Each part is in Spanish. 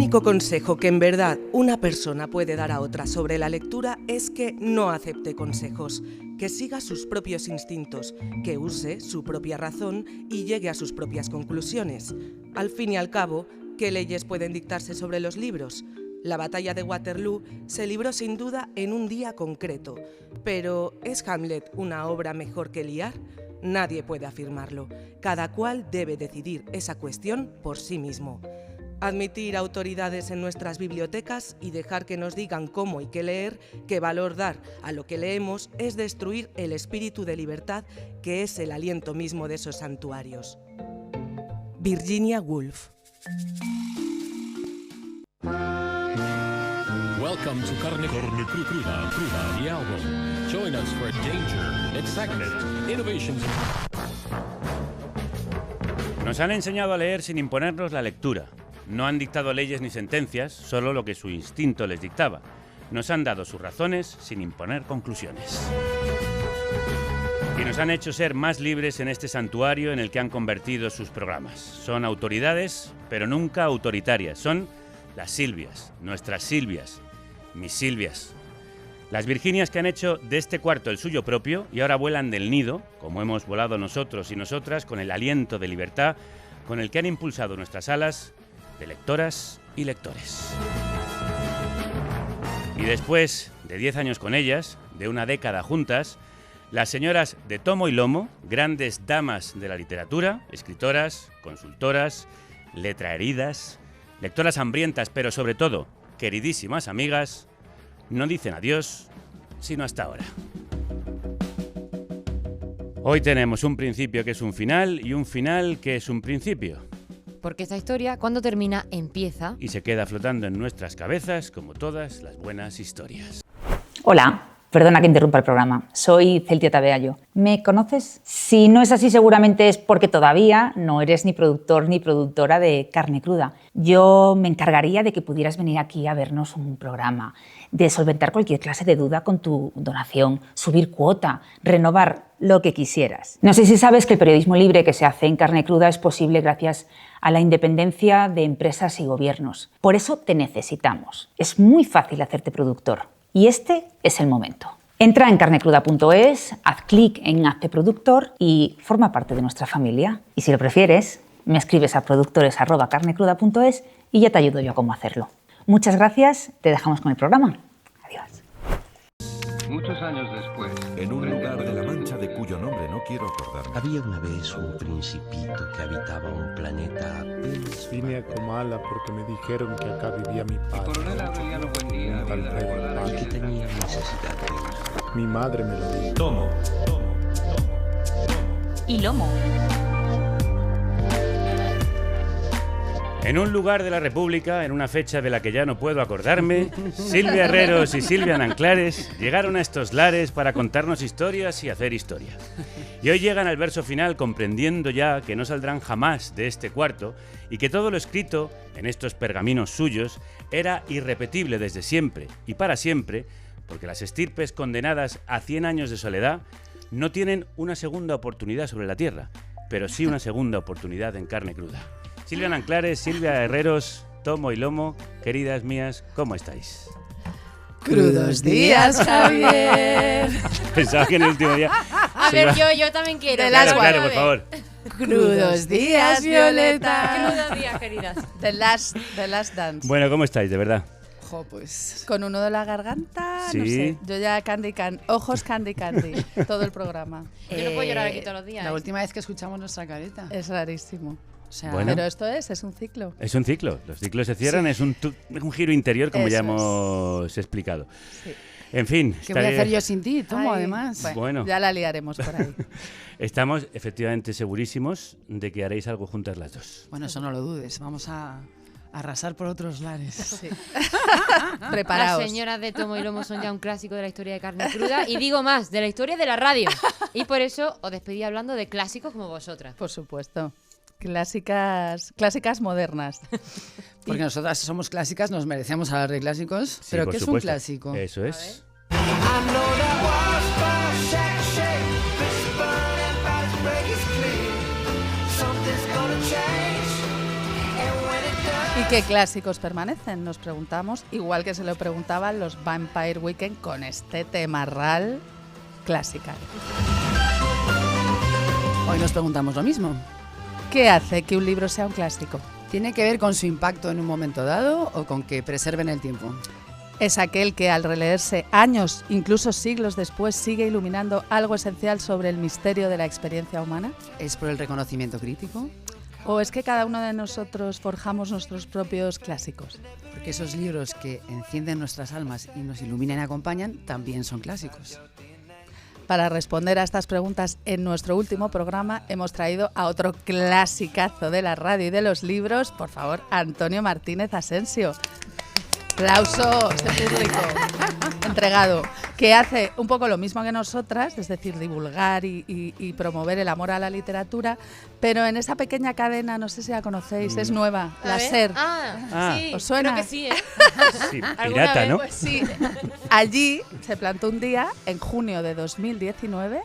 único consejo que en verdad una persona puede dar a otra sobre la lectura es que no acepte consejos, que siga sus propios instintos, que use su propia razón y llegue a sus propias conclusiones. Al fin y al cabo, ¿qué leyes pueden dictarse sobre los libros? La batalla de Waterloo se libró sin duda en un día concreto, pero ¿es Hamlet una obra mejor que Lear? Nadie puede afirmarlo. Cada cual debe decidir esa cuestión por sí mismo. Admitir autoridades en nuestras bibliotecas y dejar que nos digan cómo y qué leer, qué valor dar a lo que leemos, es destruir el espíritu de libertad que es el aliento mismo de esos santuarios. Virginia Woolf. Welcome to Carne Cruda, the album. Join us for danger, excitement, innovations. Nos han enseñado a leer sin imponernos la lectura. No han dictado leyes ni sentencias, solo lo que su instinto les dictaba. Nos han dado sus razones sin imponer conclusiones. Y nos han hecho ser más libres en este santuario en el que han convertido sus programas. Son autoridades, pero nunca autoritarias. Son las Silvias, nuestras Silvias, mis Silvias. Las Virginias que han hecho de este cuarto el suyo propio y ahora vuelan del nido, como hemos volado nosotros y nosotras, con el aliento de libertad con el que han impulsado nuestras alas de lectoras y lectores. Y después de 10 años con ellas, de una década juntas, las señoras de tomo y lomo, grandes damas de la literatura, escritoras, consultoras, letraheridas, lectoras hambrientas, pero sobre todo, queridísimas amigas, no dicen adiós, sino hasta ahora. Hoy tenemos un principio que es un final y un final que es un principio. Porque esta historia, cuando termina, empieza. Y se queda flotando en nuestras cabezas como todas las buenas historias. Hola, perdona que interrumpa el programa. Soy Celtia Tabeallo. ¿Me conoces? Si no es así, seguramente es porque todavía no eres ni productor ni productora de Carne Cruda. Yo me encargaría de que pudieras venir aquí a vernos un programa, de solventar cualquier clase de duda con tu donación, subir cuota, renovar lo que quisieras. No sé si sabes que el periodismo libre que se hace en Carne Cruda es posible gracias a la independencia de empresas y gobiernos. Por eso te necesitamos. Es muy fácil hacerte productor y este es el momento. Entra en carnecruda.es, haz clic en Hazte Productor y forma parte de nuestra familia. Y si lo prefieres, me escribes a productores@carnecruda.es y ya te ayudo yo a cómo hacerlo. Muchas gracias, te dejamos con el programa. Adiós. Muchos años después, en un lugar de la Mancha de cuyo nombre no quiero acordarme. Había una vez un principito que habitaba un planeta apenas... Vine a Comala porque me dijeron que acá vivía mi padre. Coronel Aureliano Buendía, y que tenía necesidad de ir. Mi madre me lo dijo. Tomo. Y lomo. En un lugar de la República, en una fecha de la que ya no puedo acordarme, Silvia Herreros y Silvia Nanclares llegaron a estos lares para contarnos historias y hacer historia. Y hoy llegan al verso final comprendiendo ya que no saldrán jamás de este cuarto y que todo lo escrito en estos pergaminos suyos era irrepetible desde siempre y para siempre, porque las estirpes condenadas a 100 años de soledad no tienen una segunda oportunidad sobre la tierra, pero sí una segunda oportunidad en Carne Cruda. Silvia Nanclares, Silvia Herreros, tomo y lomo, queridas mías, ¿cómo estáis? Crudos días, Javier. Pensaba que en el último día... A ver, yo también quiero. Claro, por favor. Crudos días, Violeta. Crudos días, queridas. The Last Dance. Bueno, ¿cómo estáis, de verdad? Jo, pues con un nudo en la garganta, Sí. no sé. Yo ya ojos candy, todo el programa. Yo no puedo llorar aquí todos los días. La última vez que escuchamos nuestra careta. Es rarísimo. O sea, Bueno. Pero esto es un ciclo. Es un ciclo. Los ciclos se cierran, Sí. es un giro interior, como Eso ya hemos explicado. Sí. En fin. ¿Qué voy a hacer yo sin ti? Tomo, Ay, además. Bueno. Ya la liaremos por ahí. Estamos efectivamente segurísimos de que haréis algo juntas las dos. Bueno, eso no lo dudes. Vamos a arrasar por otros lares. Sí. Las Preparaos. señoras de tomo y lomo son ya un clásico de la historia de Carne Cruda y digo más, de la historia de la radio. Y por eso os despedí hablando de clásicos como vosotras. Por supuesto. Clásicas modernas. Porque nosotras somos clásicas, nos merecemos hablar de clásicos. Sí, pero por ¿qué es un supuesto. clásico? Eso es. ¿Y qué clásicos permanecen? Nos preguntamos, igual que se lo preguntaban los Vampire Weekend con este tema RAL clásica. Hoy nos preguntamos lo mismo. ¿Qué hace que un libro sea un clásico? ¿Tiene que ver con su impacto en un momento dado o con que preserven el tiempo? Es aquel que al releerse años, incluso siglos después, sigue iluminando algo esencial sobre el misterio de la experiencia humana. ¿Es por el reconocimiento crítico? ¿O es que cada uno de nosotros forjamos nuestros propios clásicos? Porque esos libros que encienden nuestras almas y nos iluminan y acompañan también son clásicos. Para responder a estas preguntas en nuestro último programa hemos traído a otro clasicazo de la radio y de los libros, por favor, Antonio Martínez Asensio. Aplauso, este público entregado, que hace un poco lo mismo que nosotras, es decir, divulgar y promover el amor a la literatura, pero en esa pequeña cadena, no sé si la conocéis, es nueva, La SER. Sí, ¿Os suena? creo que sí, ¿eh? Sí, pirata, ¿no? Pues sí. Allí se plantó un día, en junio de 2019,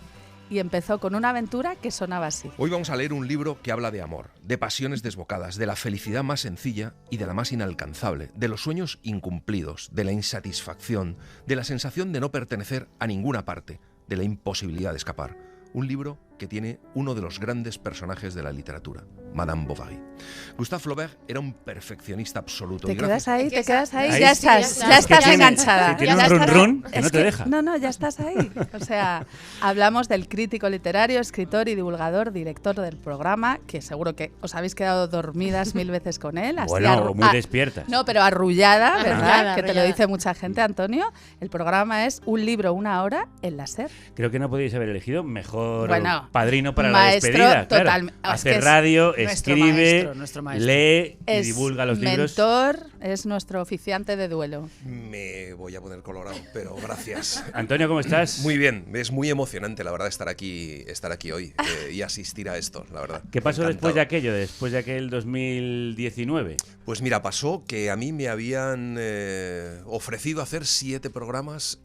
y empezó con una aventura que sonaba así. Hoy vamos a leer un libro que habla de amor, de pasiones desbocadas, de la felicidad más sencilla y de la más inalcanzable, de los sueños incumplidos, de la insatisfacción, de la sensación de no pertenecer a ninguna parte, de la imposibilidad de escapar. Un libro que tiene uno de los grandes personajes de la literatura, Madame Bovary. Gustave Flaubert era un perfeccionista absoluto. ¿Te quedas ahí? ¿Te quedas ahí? Ahí Ya sí, estás enganchada. Si tiene un run run que no te deja. No, ya estás ahí. O sea, hablamos del crítico literario, escritor y divulgador, director del programa, que seguro que os habéis quedado dormidas 1000 veces con él. Así Bueno, muy despiertas. No, pero arrullada, ¿verdad? Arrullada. Que te lo dice mucha gente, Antonio. El programa es Un libro, una hora en la SER. Creo que no podíais haber elegido mejor Bueno, padrino para maestro la despedida. Claro. totalmente. Es Hace que es radio, nuestro escribe, nuestro maestro. lee y Es divulga los libros. mentor, es nuestro oficiante de duelo. Me voy a poner colorado, pero gracias. Antonio, ¿cómo estás? Muy bien, es muy emocionante, la verdad, estar aquí hoy y asistir a esto, la verdad. ¿Qué pasó Encantado. después de aquello, después de aquel 2019? Pues mira, pasó que a mí me habían ofrecido hacer 7 programas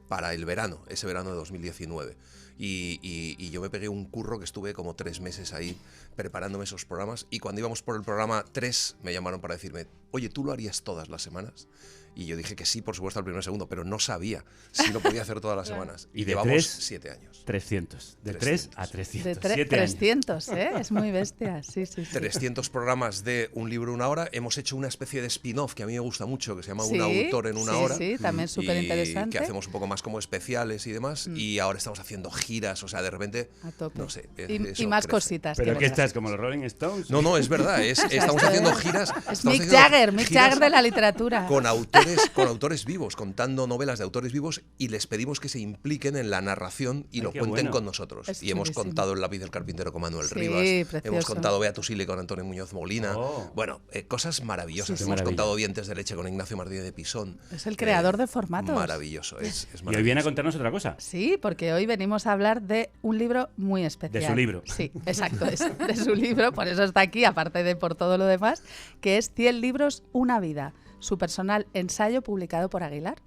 para el verano, ese verano de 2019. Y yo me pegué un curro que estuve como 3 meses ahí preparándome esos programas, y cuando íbamos por el programa 3 me llamaron para decirme: oye, ¿tú lo harías todas las semanas? Y yo dije que sí, por supuesto, al primer segundo, pero no sabía si lo podía hacer todas las semanas. Y de llevamos 3, 7 años. 300. De 3 a 300. De 7 años. 300, ¿eh? Es muy bestia, sí. 300 programas de Un libro, una hora. Hemos hecho una especie de spin-off que a mí me gusta mucho, que se llama Sí, Un autor en una hora. Sí, también súper interesante. Que hacemos un poco más como especiales y demás. Y ahora estamos haciendo giras, o sea, de repente, A tope. no sé. Y más crece. cositas. ¿Pero que qué vendrán. estás, como los Rolling Stones? No, es verdad. Estamos haciendo giras. Es estamos Mick haciendo Jagger giras de la literatura. con autores vivos, contando novelas de autores vivos, y les pedimos que se impliquen en la narración y Ay, lo qué cuenten bueno. con nosotros. Es y hemos chulísimo. contado El lápiz del carpintero con Manuel Sí, Rivas, precioso. hemos contado Beatusile con Antonio Muñoz Molina. Oh. Bueno, cosas maravillosas. Sí, sí. Hemos Maravilla. contado Dientes de leche con Ignacio Martínez de Pisón. Es el creador de formatos. Maravilloso, es Y hoy maravilloso. viene a contarnos otra cosa. Sí, porque hoy venimos a hablar de un libro muy especial. De su libro. Sí, exacto, es de su libro, por eso está aquí, aparte de por todo lo demás, que es 100 libros, una vida, su personal ensayo publicado por Aguilar.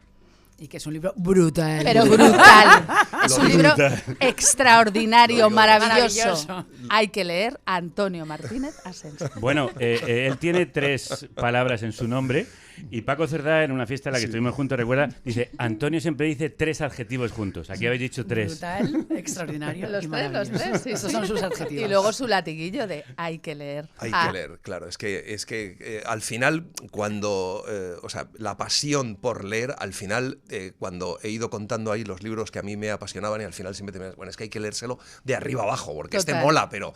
Y que es un libro brutal. Pero brutal. Es un libro Brutal. extraordinario, maravilloso. Maravilloso. Hay que leer Antonio Martínez Asensio. Bueno, él tiene 3 palabras en su nombre, y Paco Cerdá, en una fiesta en la que estuvimos juntos, recuerda, dice: Antonio siempre dice 3 adjetivos juntos. Aquí habéis dicho 3. Brutal, extraordinario. Los y tres, maravilloso. sí, Esos sí. son sus adjetivos. Y luego su latiguillo de hay que leer. Hay que leer, claro. Es que al final, cuando, o sea, la pasión por leer, al final, cuando he ido contando ahí los libros que a mí me apasionaban, y al final siempre te bueno, es que hay que leérselo de arriba abajo, porque Total. mola, pero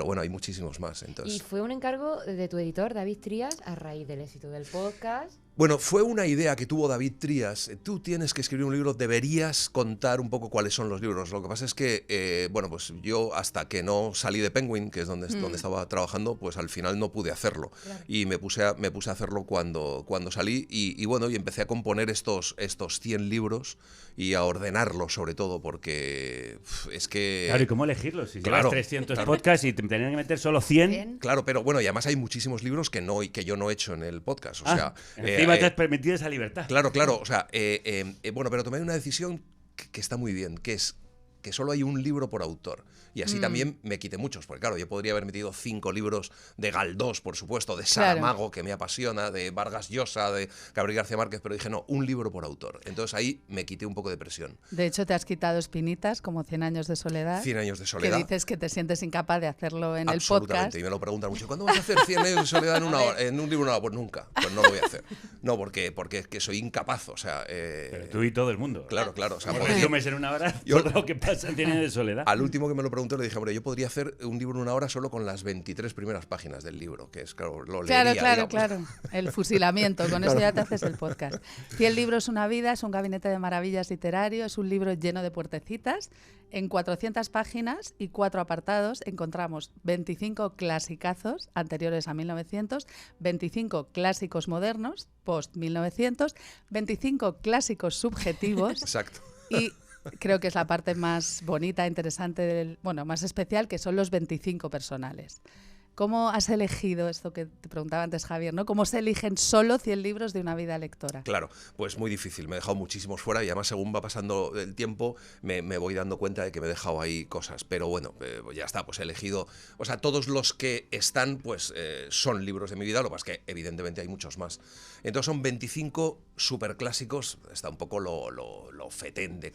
bueno, hay muchísimos más. Entonces, Y fue un encargo de tu editor, David Trías, a raíz del éxito del podcast. bueno, fue una idea que tuvo David Trías. Tú tienes que escribir un libro, deberías contar un poco cuáles son los libros. Lo que pasa es que, bueno, pues yo hasta que no salí de Penguin, que es donde estaba trabajando, pues al final no pude hacerlo. Claro. Y me puse a hacerlo cuando salí, y bueno, y empecé a componer estos 100 libros y a ordenarlos, sobre todo, porque es que... Claro, ¿y cómo elegirlos? Si Claro, llevas 300 claro. podcasts y te tenían que meter solo 100. Claro, pero bueno, y además hay muchísimos libros que yo no he hecho en el podcast. O sea, encima te has permitido esa libertad. Claro, o sea, bueno, pero tomé una decisión que está muy bien, que es que solo hay un libro por autor. Y así también me quité muchos, porque claro, yo podría haber metido 5 libros de Galdós, por supuesto, de Saramago, que me apasiona, de Vargas Llosa, de Gabriel García Márquez, pero dije, no, un libro por autor. Entonces ahí me quité un poco de presión. De hecho, te has quitado espinitas, como 100 años de soledad. 100 años de soledad. Que dices que te sientes incapaz de hacerlo en el podcast. Absolutamente, y me lo preguntan mucho. ¿Cuándo vas a hacer 100 años de soledad en un libro? No, pues nunca, pues no lo voy a hacer. No, porque es que soy incapaz, o sea... Pero tú y todo el mundo. Claro, claro. O sea, porque resumes en una hora todo lo que pasa en 100 años de soledad. Al último que me lo preguntó le dije, hombre, yo podría hacer un libro en una hora solo con las 23 primeras páginas del libro, que es, claro, lo leería. Claro. El fusilamiento, con eso ya te haces el podcast. 100 libros, una vida, es un gabinete de maravillas literario, es un libro lleno de puertecitas. En 400 páginas y 4 apartados encontramos 25 clasicazos anteriores a 1900, 25 clásicos modernos, post-1900, 25 clásicos subjetivos. Exacto. Y creo que es la parte más bonita, interesante, más especial, que son los 25 personales. ¿Cómo has elegido esto que te preguntaba antes, Javier, ¿no? ¿Cómo se eligen solo 100 libros de una vida lectora? Claro, pues muy difícil. Me he dejado muchísimos fuera y además según va pasando el tiempo me voy dando cuenta de que me he dejado ahí cosas. Pero bueno, ya está, pues he elegido... O sea, todos los que están, pues son libros de mi vida, lo que pasa es que evidentemente hay muchos más. Entonces son 25 superclásicos, está un poco lo fetén de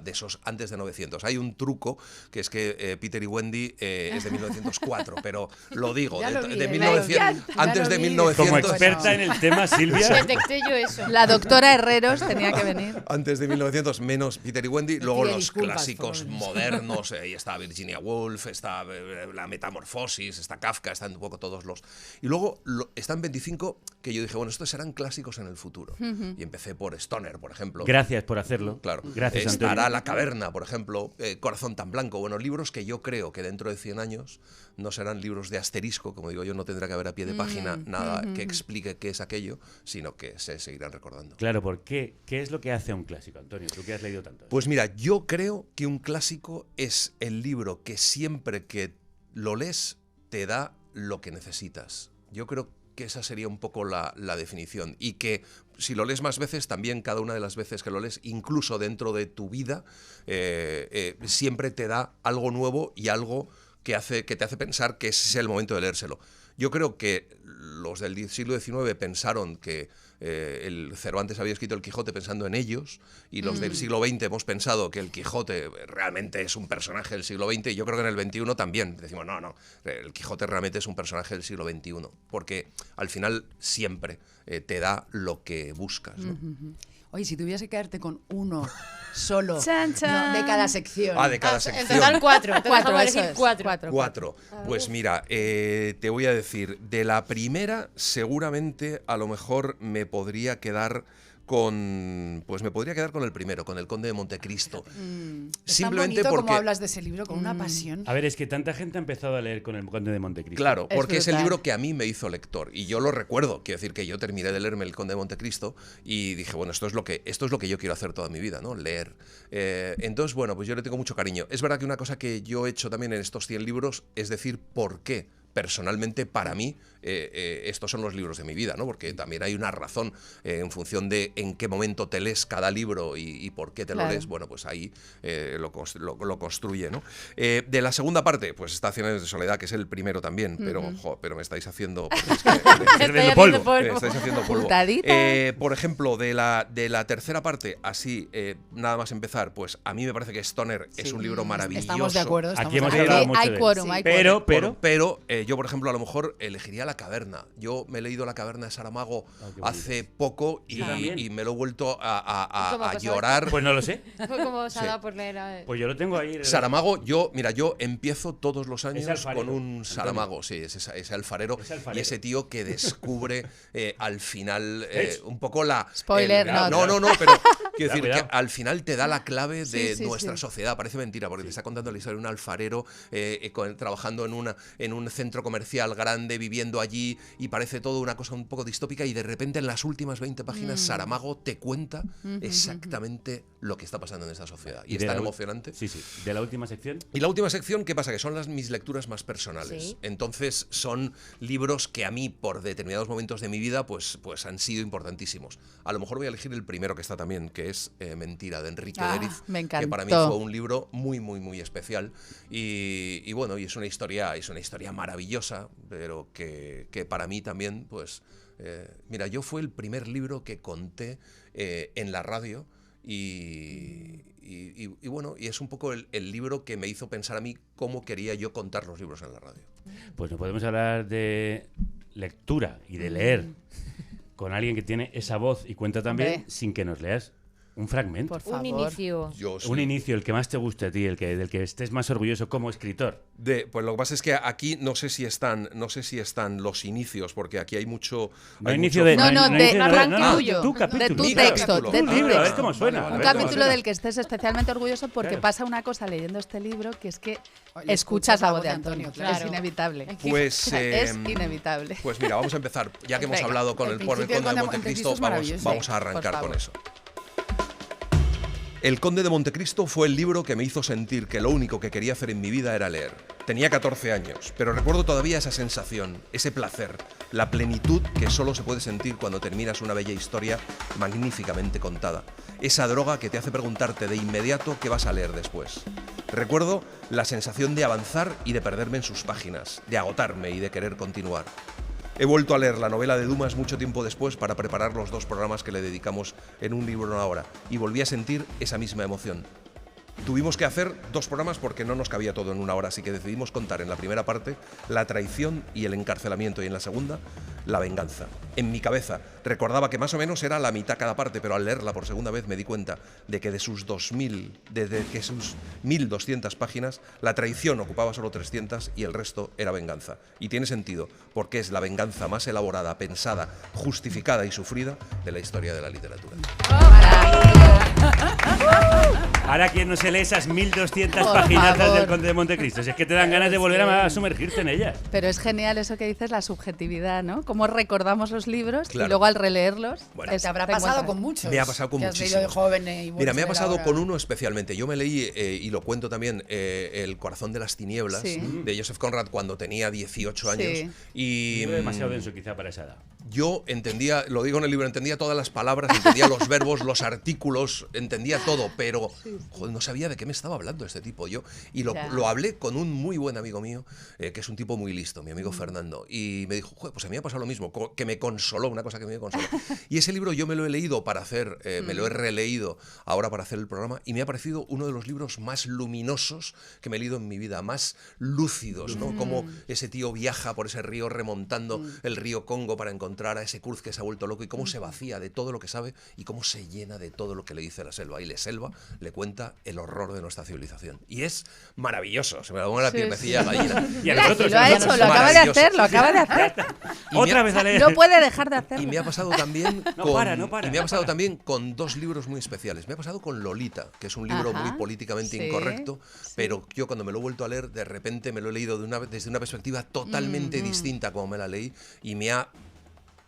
esos antes de 900. Hay un truco, que es que Peter y Wendy es de 1904, pero lo digo, de 1900, antes de 1900. Como experta en el tema, Silvia. Detecté yo eso. La doctora Herreros tenía que venir. Antes de 1900, menos Peter y Wendy. Luego los clásicos modernos, ahí está Virginia Woolf, está La Metamorfosis, está Kafka, están un poco todos los... Y luego están 25 que yo dije, bueno, estos serán clásicos en el futuro. Y empecé por Stoner, por ejemplo. Gracias por hacerlo. Claro. Gracias, Antonio. Estará La Caverna, por ejemplo, Corazón tan blanco. Bueno, libros que yo creo que dentro de 100 años no serán libros de asterisco, como digo yo, no tendrá que haber a pie de página nada que explique qué es aquello, sino que se seguirán recordando. Claro, ¿por qué? ¿Qué es lo que hace a un clásico, Antonio? Tú que has leído tanto. Pues mira, yo creo que un clásico es el libro que siempre que lo lees te da lo que necesitas. Yo creo que esa sería un poco la definición, y que si lo lees más veces, también cada una de las veces que lo lees, incluso dentro de tu vida, siempre te da algo nuevo y algo que te hace pensar que ese es el momento de leérselo. Yo creo que los del siglo XIX pensaron que el Cervantes había escrito el Quijote pensando en ellos, y los del siglo XX hemos pensado que el Quijote realmente es un personaje del siglo XX, y yo creo que en el XXI también decimos, no, el Quijote realmente es un personaje del siglo XXI, porque al final siempre te da lo que buscas, ¿no? Oye, si tuviese que quedarte con uno solo Chan, chan. de cada sección. De cada sección. En total 4. Te dejamos eso elegir es. 4. 4. Pues mira, te voy a decir, de la primera seguramente a lo mejor me podría quedar con el primero, con El Conde de Montecristo. Es tan bonito como hablas de ese libro con una pasión. A ver, es que tanta gente ha empezado a leer con El Conde de Montecristo. Claro, porque es el libro que a mí me hizo lector, y yo lo recuerdo. Quiero decir que yo terminé de leerme El Conde de Montecristo y dije, bueno, esto es lo que yo quiero hacer toda mi vida, ¿no? Leer. Entonces, bueno, pues yo le tengo mucho cariño. Es verdad que una cosa que yo he hecho también en estos 100 libros es decir por qué. Personalmente, para mí, estos son los libros de mi vida, ¿no? Porque también hay una razón en función de en qué momento te lees cada libro y por qué te lo lees. Bueno, pues ahí lo construye, ¿no? De la segunda parte, pues está 100 años de soledad, que es el primero también, pero me estáis haciendo... Haciendo polvo. Me estáis haciendo polvo. Por ejemplo, de la tercera parte, así, nada más empezar, pues a mí me parece que Stoner es un libro maravilloso. Estamos de acuerdo. Aquí hemos hablado mucho de él. Pero yo, por ejemplo, a lo mejor elegiría La Caverna. Yo me he leído La Caverna de Saramago hace poco y me lo he vuelto a llorar. Pues no lo sé. ¿Cómo se ha dado por leer? Pues yo lo tengo ahí. Saramago, yo empiezo todos los años con un Saramago, Antonio. sí, ese alfarero, y ese tío que descubre al final un poco la... Spoiler, no, pero quiero decir Cuidado. que al final te da la clave de nuestra sociedad. Parece mentira, porque te está contando la historia de un alfarero trabajando en un centro comercial grande, viviendo allí, y parece todo una cosa un poco distópica, y de repente en las últimas 20 páginas Saramago te cuenta exactamente lo que está pasando en esta sociedad. Y es tan emocionante. Sí. ¿De la última sección? Y la última sección, ¿qué pasa? Que son mis lecturas más personales. Sí. Entonces son libros que a mí, por determinados momentos de mi vida, pues han sido importantísimos. A lo mejor voy a elegir el primero que está también, que que es Mentira, de Enrique Ah, Deriz, me que para mí encantó. fue un libro muy, muy, muy especial. Y bueno, y es una historia maravillosa, pero que para mí también, pues, mira, yo fue el primer libro que conté en la radio y bueno, y es un poco el libro que me hizo pensar a mí cómo quería yo contar los libros en la radio. Pues no podemos hablar de lectura y de leer con alguien que tiene esa voz y cuenta también Hombre. sin que nos leas un fragmento. Por favor. Un inicio. Un inicio, el que más te guste a ti, del que estés más orgulloso como escritor. Pues lo que pasa es que aquí no sé si están los inicios, porque aquí hay mucho. No hay hay inicio mucho- de... No, no, de un arranque tuyo. Tu capítulo. De tu Mi texto, capítulo. de Tu tu libro, a ver texto. cómo suena. a Un ver cómo capítulo suena. del que estés especialmente orgulloso porque Claro. pasa una cosa leyendo este libro, que es que Le escuchas la voz de Antonio. claro. Es inevitable. Pues, Es inevitable. Pues mira, vamos a empezar. Ya que hemos Venga, hablado con el el principio Conde de de Montecristo, Montecristo es maravilloso. vamos a Por arrancar favor. con eso. El Conde de Montecristo fue el libro que me hizo sentir que lo único que quería hacer en mi vida era leer. Tenía 14 años, pero recuerdo todavía esa sensación, ese placer, la plenitud que solo se puede sentir cuando terminas una bella historia magníficamente contada. Esa droga que te hace preguntarte de inmediato qué vas a leer después. Recuerdo la sensación de avanzar y de perderme en sus páginas, de agotarme y de querer continuar. He vuelto a leer la novela de Dumas mucho tiempo después para preparar los 2 programas que le dedicamos en Un libro en una hora, y volví a sentir esa misma emoción. Tuvimos que hacer 2 programas porque no nos cabía todo en una hora, así que decidimos contar en la primera parte la traición y el encarcelamiento y en la segunda la venganza. En mi cabeza recordaba que más o menos era la mitad cada parte, pero al leerla por segunda vez me di cuenta de que de sus 1.200 páginas, la traición ocupaba solo 300 y el resto era venganza. Y tiene sentido, porque es la venganza más elaborada, pensada, justificada y sufrida de la historia de la literatura. Ahora, ¿quién no se lee esas 1200 Por páginas favor. del Conde de Montecristo? Si es que te dan ganas de volver a sumergirte en ellas. Pero es genial eso que dices, la subjetividad, ¿no? Cómo recordamos los libros Claro. y luego al releerlos. Bueno. Te habrá te pasado encuentras. con muchos. Me ha pasado con que has leído muchísimos. de joven y Mira, vuelves me a ha ver pasado ahora. con uno especialmente. Yo me leí, y lo cuento también, El corazón de las tinieblas, Sí. de Joseph Conrad, cuando tenía 18 años. Sí. Y Un libro demasiado denso quizá para esa edad. yo entendía, lo digo en el libro, entendía todas las palabras, entendía los verbos, los artículos, entendía todo, pero joder, no sabía de qué me estaba hablando este tipo. Y Ya. lo hablé con un muy buen amigo mío, que es un tipo muy listo, mi amigo Fernando, y me dijo, joder, pues a mí me ha pasado lo mismo, que me consoló, una cosa que me consoló. Y ese libro yo me lo he leído para hacer, me lo he releído ahora para hacer el programa, y me ha parecido uno de los libros más luminosos que me he leído en mi vida, más lúcidos, ¿no? Como ese tío viaja por ese río remontando el río Congo para encontrar a ese Cruz que se ha vuelto loco, y cómo se vacía de todo lo que sabe y cómo se llena de todo lo que le dice la selva. Y la selva le cuenta el horror de nuestra civilización. Y es maravilloso, se me pone la Sí, pielmecilla sí. gallina. Y a Mira, nosotros, si lo ha hecho, lo acaba de Maravilloso. hacer, lo acaba de hacer. Otra vez a leer. No puede dejar de hacerlo. Y me ha pasado también No con, para, y me ha pasado también con 2 libros muy especiales. Me ha pasado con Lolita, que es un libro Ajá, muy políticamente sí, incorrecto, sí. pero yo cuando me lo he vuelto a leer, de repente me lo he leído desde una perspectiva totalmente distinta como me la leí, y me ha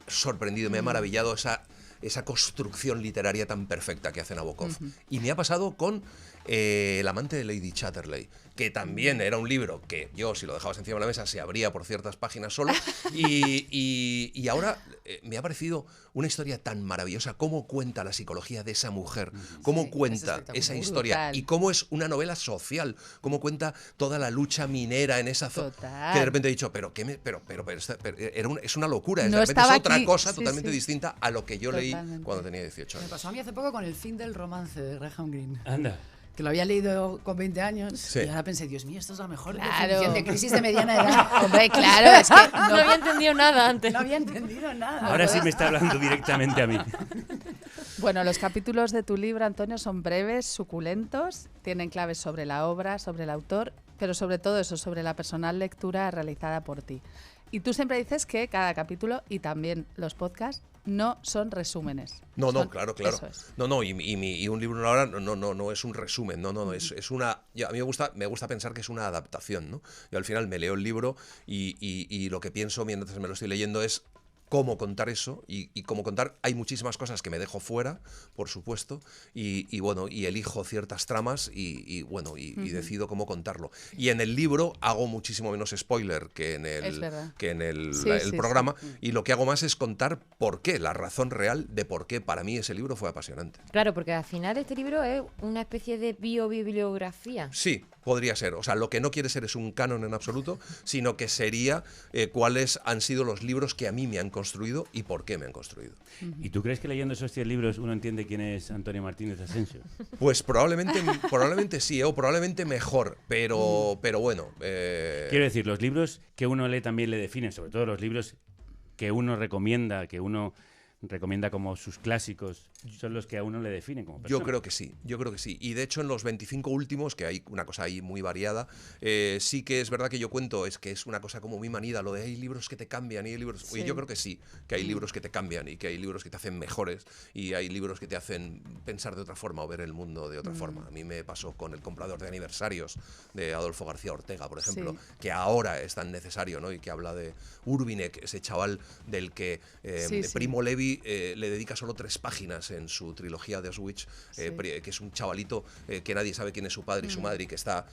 sorprendido, me ha maravillado esa construcción literaria tan perfecta que hace Nabokov. Y me ha pasado con El amante de Lady Chatterley, que también era un libro que yo, si lo dejabas encima de la mesa, se abría por ciertas páginas solo. Y ahora me ha parecido una historia tan maravillosa, cómo cuenta la psicología de esa mujer, cómo cuenta esa historia, Brutal. y cómo es una novela social, cómo cuenta toda la lucha minera en esa zona. Total. Que de repente he dicho, es una locura, No de repente es estaba otra aquí. cosa Sí, totalmente sí. distinta a lo que yo leí Totalmente. cuando tenía 18 Me años. pasó a mí hace poco con El fin del romance de Graham Greene. Anda. Que lo había leído con 20 años Sí. y ahora pensé, Dios mío, esto es la mejor Claro. definición de crisis de mediana edad. Hombre, claro, es que No había entendido nada antes. No había entendido nada. Ahora sí me está hablando directamente a mí. Bueno, los capítulos de tu libro, Antonio, son breves, suculentos, tienen claves sobre la obra, sobre el autor, pero sobre todo eso, sobre la personal lectura realizada por ti. Y tú siempre dices que cada capítulo y también los podcasts no son resúmenes. No, Son- claro. Eso es. No, y un libro en una hora no es un resumen, es una. A mí me gusta pensar que es una adaptación, ¿no? Yo al final me leo el libro y lo que pienso mientras me lo estoy leyendo es cómo contar eso y cómo contar. Hay muchísimas cosas que me dejo fuera, por supuesto, y bueno, y elijo ciertas tramas y decido cómo contarlo. Y en el libro hago muchísimo menos spoiler que en el programa, y lo que hago más es contar por qué, la razón real de por qué para mí ese libro fue apasionante. Claro, porque al final este libro es una especie de biobibliografía. Sí, podría ser. O sea, lo que no quiere ser es un canon en absoluto, sino que sería cuáles han sido los libros que a mí me han construido y por qué me han construido. ¿Y tú crees que leyendo esos 100 libros uno entiende quién es Antonio Martínez Asensio? Pues probablemente sí, o probablemente mejor, pero bueno. Quiero decir, los libros que uno lee también le definen, sobre todo los libros que uno recomienda como sus clásicos, son los que a uno le definen como persona. Yo creo que sí. Y de hecho en los 25 últimos, que hay una cosa ahí muy variada, sí que es verdad que yo cuento, es que es una cosa como muy manida, lo de hay libros que te cambian y hay libros... Sí. Yo creo que sí, que hay libros que te cambian y que hay libros que te hacen mejores y hay libros que te hacen pensar de otra forma o ver el mundo de otra forma. A mí me pasó con El comprador de aniversarios de Adolfo García Ortega, por ejemplo, que ahora es tan necesario, ¿no? Y que habla de Urbinek, ese chaval del que Primo Levi le dedica solo 3 páginas en su trilogía de Auschwitz, que es un chavalito que nadie sabe quién es su padre y su madre, y que está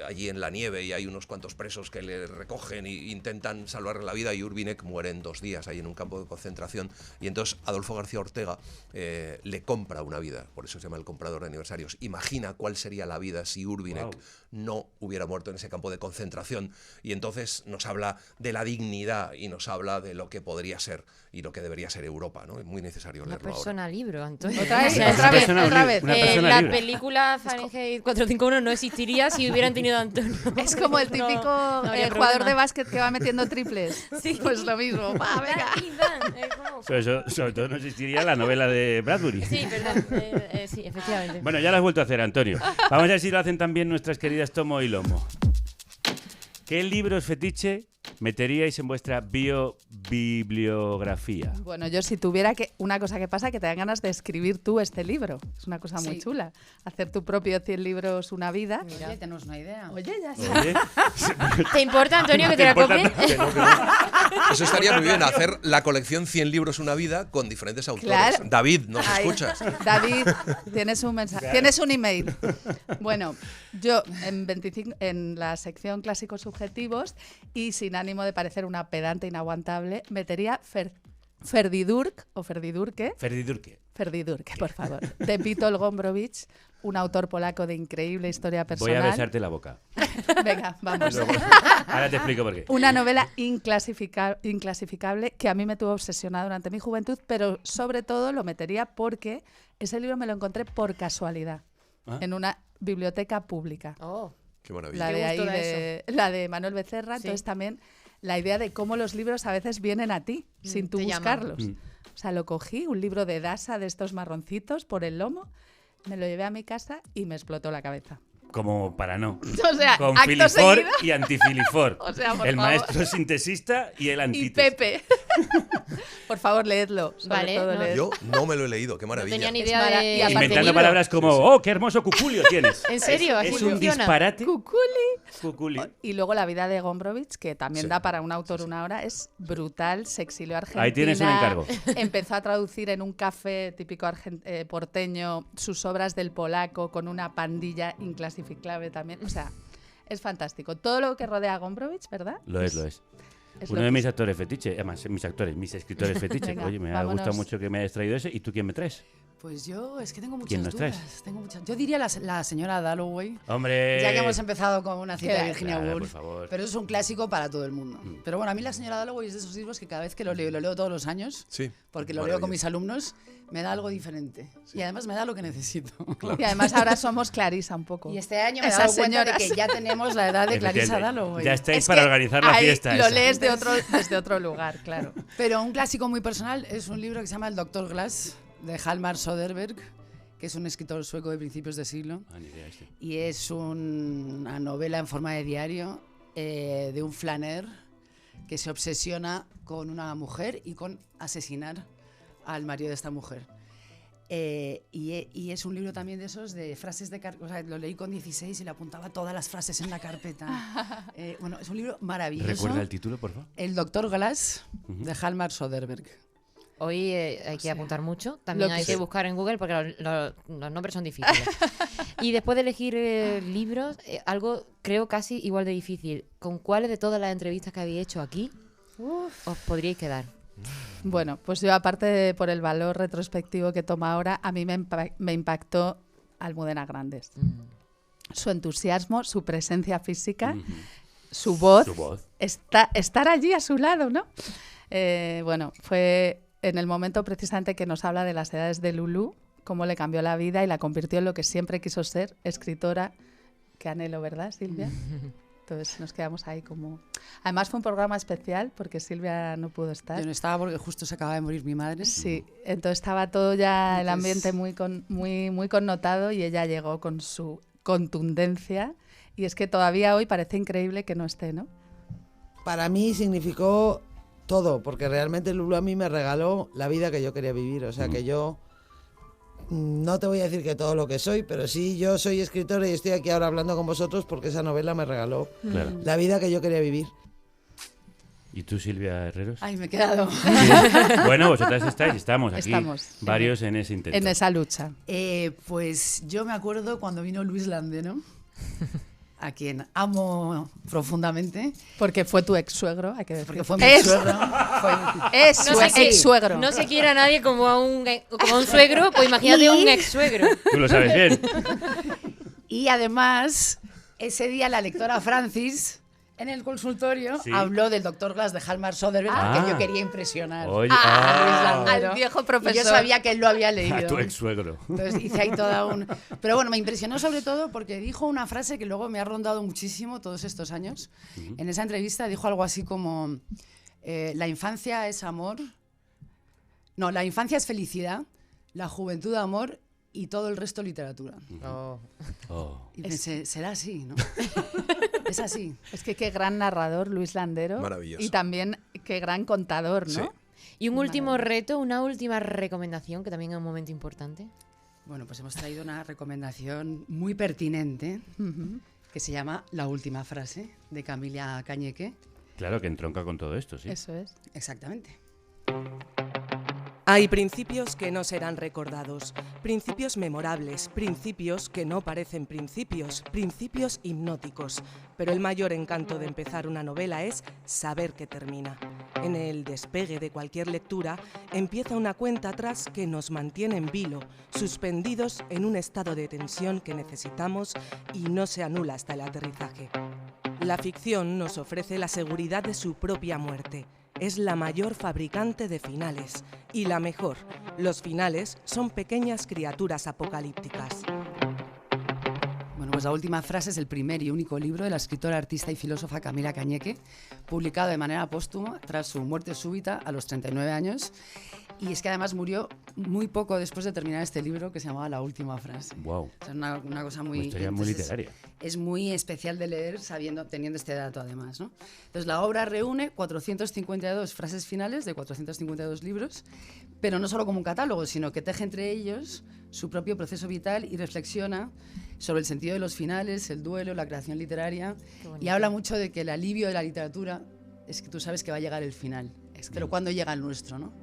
allí en la nieve y hay unos cuantos presos que le recogen e intentan salvarle la vida, y Urbinek muere en 2 días ahí en un campo de concentración, y entonces Adolfo García Ortega le compra una vida, por eso se llama El comprador de aniversarios. Imagina cuál sería la vida si Urbinek no hubiera muerto en ese campo de concentración, y entonces nos habla de la dignidad y nos habla de lo que podría ser y lo que debería ser Europa, ¿no? Es muy necesario leerlo ahora. Una persona libro, Antonio. Otra vez. La película Fahrenheit 451 no existiría si hubieran tenido a Antonio. Es como el típico jugador de básquet que va metiendo triples. Sí. Pues lo mismo. Venga. Sobre todo no existiría la novela de Bradbury. Sí, perdón. Sí, efectivamente. Bueno, ya lo has vuelto a hacer, Antonio. Vamos a ver si lo hacen también nuestras queridas Tomo y Lomo. ¿Qué libros fetiche meteríais en vuestra biobibliografía? Bueno, yo si tuviera una cosa que pasa, que te dan ganas de escribir tú este libro. Es una cosa muy chula. Hacer tu propio 100 libros, una vida. Mira, tenemos una idea. Oye, ya Oye. ¿Te importa, Antonio, que te la copie? Eso estaría muy bien, hacer la colección 100 libros, una vida, con diferentes autores. Claro. David, ¿nos escuchas? David, tienes un mensaje, tienes un email. Bueno, yo en la sección clásicos subjetivos, y sin ánimo de parecer una pedante inaguantable, metería Ferdidurk, por favor, de Witold Gombrowicz, un autor polaco de increíble historia personal. Voy a besarte la boca. Venga, vamos. Ahora te explico por qué. Una novela inclasificable que a mí me tuvo obsesionada durante mi juventud, pero sobre todo lo metería porque ese libro me lo encontré por casualidad en una biblioteca pública. Oh. Qué maravilla. La de Manuel Becerra, sí. Entonces también la idea de cómo los libros a veces vienen a ti, sin tú buscarlos. O sea, lo cogí, un libro de Dasa, de estos marroncitos, por el lomo, me lo llevé a mi casa y me explotó la cabeza. Como para no. O sea, con acto filifor seguido. Y antifilifor. O sea, por el favor. maestro sintesista y el antítesis. Y Pepe. Por favor, leedlo. Vale, todo yo no me lo he leído, qué maravilla. No tenía ni idea de... Inventando palabras como, oh, qué hermoso cuculio tienes. ¿En serio? Es un disparate. Cuculi. Y luego La vida de Gombrowicz, que también da para un autor una hora, es brutal, se exilió a Argentina. Ahí tienes un encargo. Empezó a traducir en un café típico porteño sus obras del polaco con una pandilla inclasificable también. O sea, es fantástico. Todo lo que rodea a Gombrowicz, ¿verdad? Lo es. Uno de mis actores fetiche, además, mis escritores fetiche. Venga, oye, me ha vámonos. gustado mucho que me hayas traído ese. ¿Y tú quién me traes? Pues yo es que tengo muchas ¿Quién nos dudas. traes? Yo diría la señora Dalloway. ¡Hombre! Ya que hemos empezado con una cita de Virginia Woolf. Woolf. Por favor. Pero es un clásico para todo el mundo. Pero bueno, a mí la señora Dalloway es de esos libros que cada vez que lo leo todos los años, porque lo leo con mis alumnos, me da algo diferente. Sí. Y además me da lo que necesito. Claro. Y además ahora somos Clarisa un poco. Y este año me he dado cuenta de que ya tenemos la edad de Clarisa Dalloway. Ya estáis para organizar la fiesta. Lo lees desde otro lugar, claro. Pero un clásico muy personal es un libro que se llama El Doctor Glass, de Hjalmar Söderberg, que es un escritor sueco de principios de siglo. Y es una novela en forma de diario de un flaner que se obsesiona con una mujer y con asesinar al marido de esta mujer. Y es un libro también de esos de frases de carpeta. O sea, lo leí con 16 y le apuntaba todas las frases en la carpeta. Bueno, es un libro maravilloso. ¿Recuerda el título, por favor? El Doctor Glass, de Hjalmar Soderberg. Hoy hay que apuntar mucho. También hay que buscar en Google porque los nombres son difíciles. Y después de elegir libros, algo creo casi igual de difícil. ¿Con cuáles de todas las entrevistas que habéis hecho aquí os podríais quedar? Bueno, pues yo aparte por el valor retrospectivo que toma ahora, a mí me impactó Almudena Grandes. Su entusiasmo, su presencia física, su voz. Estar allí a su lado, ¿no? Bueno, fue en el momento precisamente que nos habla de las edades de Lulú, cómo le cambió la vida y la convirtió en lo que siempre quiso ser, escritora, que anhelo, ¿verdad, Silvia? Entonces nos quedamos ahí como... Además fue un programa especial porque Silvia no pudo estar. Yo no estaba porque justo se acaba de morir mi madre. Sí, entonces estaba todo ya el ambiente muy connotado y ella llegó con su contundencia y es que todavía hoy parece increíble que no esté, ¿no? Para mí significó todo, porque realmente Lulú a mí me regaló la vida que yo quería vivir, o sea que yo... No te voy a decir que todo lo que soy, pero sí, yo soy escritora y estoy aquí ahora hablando con vosotros porque esa novela me regaló la vida que yo quería vivir. ¿Y tú, Silvia Herreros? Ay, me he quedado. Sí. Bueno, vosotras estamos aquí, varios en ese intento. En esa lucha. Pues yo me acuerdo cuando vino Luis Landero, a quien amo profundamente. Porque fue tu ex-suegro, hay que decir. Porque fue mi ex-suegro. Ex-suegro. No se quiere a nadie como a un suegro, pues imagínate un ex-suegro. Tú lo sabes bien. Y además, ese día la lectora Francis... En el consultorio habló del Doctor Glass de Hjalmar Soderberg que yo quería impresionar al viejo profesor. Y yo sabía que él lo había leído. A tu ex-suegro. Entonces hice ahí toda un... Pero bueno, me impresionó sobre todo porque dijo una frase que luego me ha rondado muchísimo todos estos años. En esa entrevista dijo algo así como... la infancia es amor... No, la infancia es felicidad, la juventud amor... y todo el resto literatura. Y pensé, será así, ¿no? Es así. Es que qué gran narrador Luis Landero. Maravilloso. Y también qué gran contador, ¿no? Sí. Y un último reto, una última recomendación, que también es un momento importante. Bueno, pues hemos traído una recomendación muy pertinente, que se llama La última frase, de Camila Cañeque. Claro, que entronca con todo esto, sí. Eso es. Exactamente. Hay principios que no serán recordados, principios memorables, principios que no parecen principios, principios hipnóticos. Pero el mayor encanto de empezar una novela es saber que termina. En el despegue de cualquier lectura empieza una cuenta atrás que nos mantiene en vilo, suspendidos en un estado de tensión que necesitamos y no se anula hasta el aterrizaje. La ficción nos ofrece la seguridad de su propia muerte. Es la mayor fabricante de finales y la mejor. Los finales son pequeñas criaturas apocalípticas. Bueno, pues La última frase es el primer y único libro de la escritora, artista y filósofa Camila Cañeque, publicado de manera póstuma tras su muerte súbita a los 39 años. Y es que además murió muy poco después de terminar este libro que se llamaba La última frase. Wow. O sea, una cosa muy... Una historia muy literaria. Es muy especial de leer teniendo este dato además, ¿no? Entonces la obra reúne 452 frases finales de 452 libros, pero no solo como un catálogo, sino que teje entre ellos su propio proceso vital y reflexiona sobre el sentido de los finales, el duelo, la creación literaria, y habla mucho de que el alivio de la literatura es que tú sabes que va a llegar el final, pero ¿cuándo llega el nuestro, no?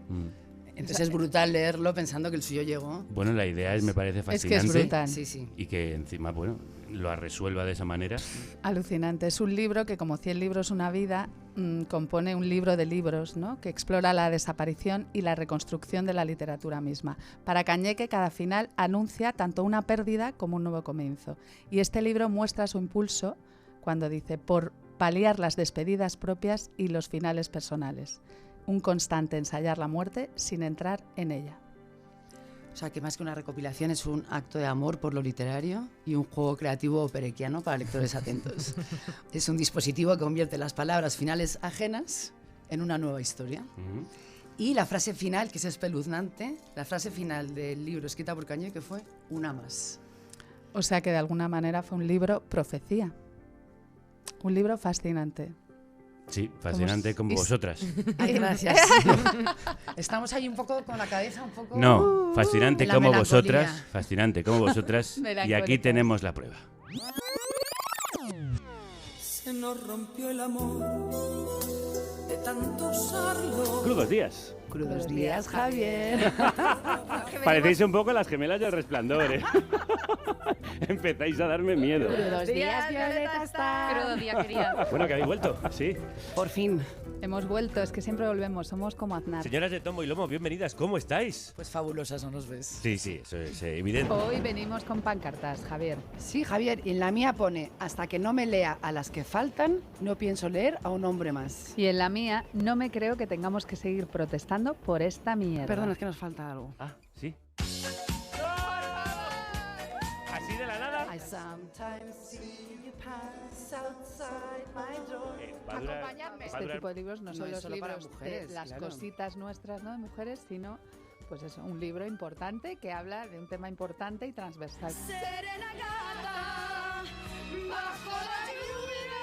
Entonces es brutal leerlo pensando que el suyo llegó. Bueno, la idea me parece fascinante. Es que es brutal. Sí, sí. Y que encima, bueno, lo resuelva de esa manera. Alucinante. Es un libro que, como 100 libros una vida, compone un libro de libros, ¿no? Que explora la desaparición y la reconstrucción de la literatura misma. Para Cañeque, cada final anuncia tanto una pérdida como un nuevo comienzo. Y este libro muestra su impulso cuando dice, por paliar las despedidas propias y los finales personales. Un constante ensayar la muerte sin entrar en ella. O sea, que más que una recopilación es un acto de amor por lo literario y un juego creativo operequiano para lectores atentos. Es un dispositivo que convierte las palabras finales ajenas en una nueva historia. Y la frase final, que es espeluznante, la frase final del libro escrita por Cañeque fue una más. O sea que de alguna manera fue un libro profecía. Un libro fascinante. Sí, fascinante como vosotras. Ay, gracias. Estamos ahí un poco con la cabeza un poco... No, Fascinante como vosotras, y Melancólicas. aquí tenemos la prueba. Se nos rompió el amor de tanto usarlo. Crudos días. Crudos días, Javier. Parecéis un poco las gemelas del Resplandor, ¿eh? Empezáis a darme miedo. Crudos días, Violeta está. Crudo día, querida. Bueno, que habéis vuelto, sí. Por fin. Hemos vuelto, es que siempre volvemos, somos como Aznar. Señoras de Tomo y Lomo, bienvenidas, ¿cómo estáis? Pues fabulosas, ¿no nos ves? Sí, eso es evidente. Hoy venimos con pancartas, Javier. Sí, Javier, y en la mía pone, hasta que no me lea a las que faltan, no pienso leer a un hombre más. Y en la mía, no me creo que tengamos que seguir protestando por esta mierda. Perdón, es que nos falta algo. Ah, sí. ¿Así de la nada? I sometimes see you pass outside my door. Acompañadme. Este tipo de libros no no son es los solo para libros mujeres, de las claro. cositas nuestras, ¿no? De mujeres, sino pues es un libro importante que habla de un tema importante y transversal. Serena gata, bajo la lluvia.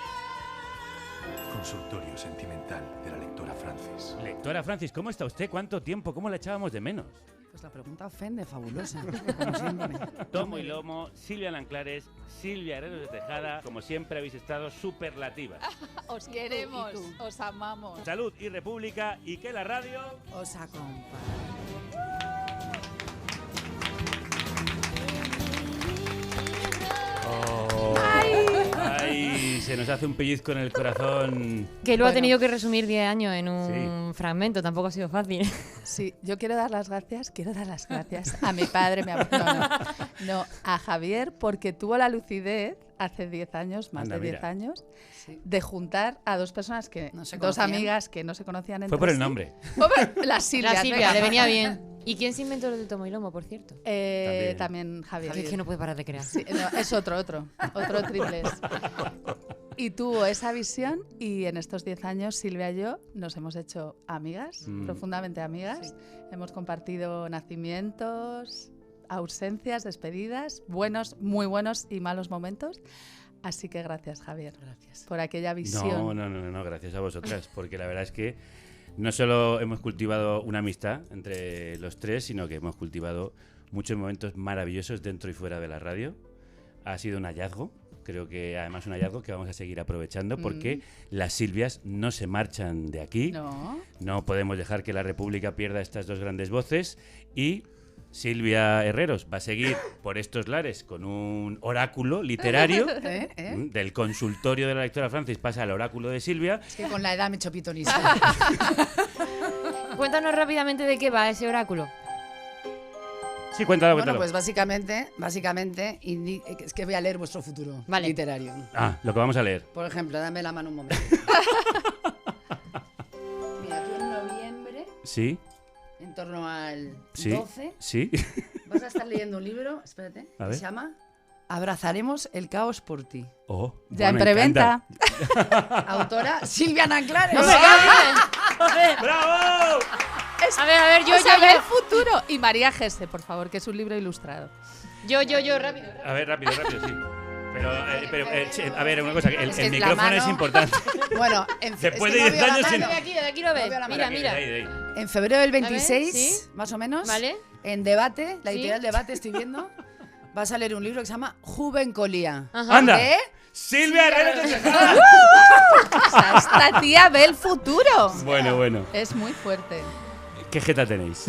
Consultorio sentimental de la lectora Francis. Lectora Francis, ¿cómo está usted? ¿Cuánto tiempo? ¿Cómo la echábamos de menos? Pues la pregunta ofende, fabulosa. Como siempre. Tomo y Lomo, Silvia Nanclares, Silvia Herreros de Tejada, como siempre habéis estado superlativas. Os queremos, os amamos. Salud y república, y que la radio os acompañe. Ay, se nos hace un pellizco en el corazón. Que lo ha tenido que resumir 10 años en un fragmento, tampoco ha sido fácil. Sí, yo quiero dar las gracias a mi padre, mi abuelo. No, a Javier, porque tuvo la lucidez hace 10 años, más de 10 años, de juntar a dos personas que, dos amigas que no se conocían entre sí. Fue por el nombre. La Silvia. La Silvia, le venía bien. ¿Y quién se inventó lo de Tomo y Lomo, por cierto? También Javier. Es que no puede parar de crear. Sí, no, es otro triples. Y tuvo esa visión y en estos 10 años Silvia y yo nos hemos hecho amigas, profundamente amigas. Sí. Hemos compartido nacimientos, ausencias, despedidas, buenos, muy buenos y malos momentos. Así que gracias, Javier. Gracias. Por aquella visión. No, gracias a vosotras, porque la verdad es que no solo hemos cultivado una amistad entre los tres, sino que hemos cultivado muchos momentos maravillosos dentro y fuera de la radio. Ha sido un hallazgo, creo que además un hallazgo que vamos a seguir aprovechando porque las Silvias no se marchan de aquí. No podemos dejar que la República pierda estas dos grandes voces y Silvia Herreros va a seguir por estos lares con un oráculo literario del consultorio de la lectora Francis, pasa al oráculo de Silvia. Es que con la edad me he hecho pitonisa. Cuéntanos rápidamente de qué va ese oráculo. Sí, cuéntalo. Bueno, pues básicamente, es que voy a leer vuestro futuro literario. Ah, lo que vamos a leer. Por ejemplo, dame la mano un momento. Mira, tú en noviembre, sí, en torno al 12, sí. Vas a estar leyendo un libro, espérate, que se llama Abrazaremos el caos por ti. Oh, ya en preventa. Autora Silvia Nanclares. ¡Bravo! A ver, yo ve el futuro. Y María Gese, por favor, que es un libro ilustrado. Yo, rápido. A ver, rápido, sí. Pero a ver, una cosa, el micrófono es importante. Bueno, después de 10 años... De aquí lo ves, mira. En febrero del 26, más o menos, en Debate, la editorial Debate, estoy viendo, vas a leer un libro que se llama Juvencolía. ¡Anda! ¡Silvia Herreros de Tejada! O sea, esta tía ve el futuro. Bueno. Es muy fuerte. ¿Qué jeta tenéis?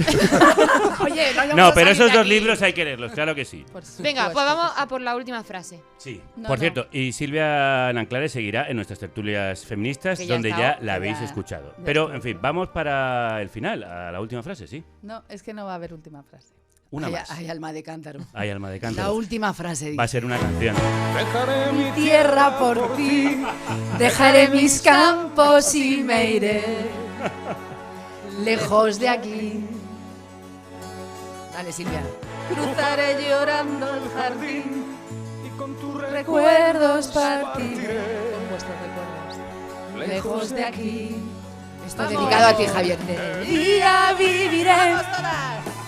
Oye, no, pero esos dos libros hay que leerlos, claro que sí. Venga, pues vamos a por la última frase. Sí. Por cierto, y Silvia Nanclares seguirá en nuestras tertulias feministas, donde ya la habéis escuchado. Pero, en fin, vamos para el final, a la última frase, ¿sí? No, es que no va a haber última frase. Una más. Hay alma de cántaro. Hay alma de cántaro. La última frase. Va a ser una canción. Dejaré mi tierra por ti, dejaré mis campos y me iré lejos de aquí. Dale, Silvia. Cruzaré llorando el jardín y con tus recuerdos partiré. Con vuestros recuerdos. Lejos de aquí. Esto dedicado a ti, Javier. De día viviré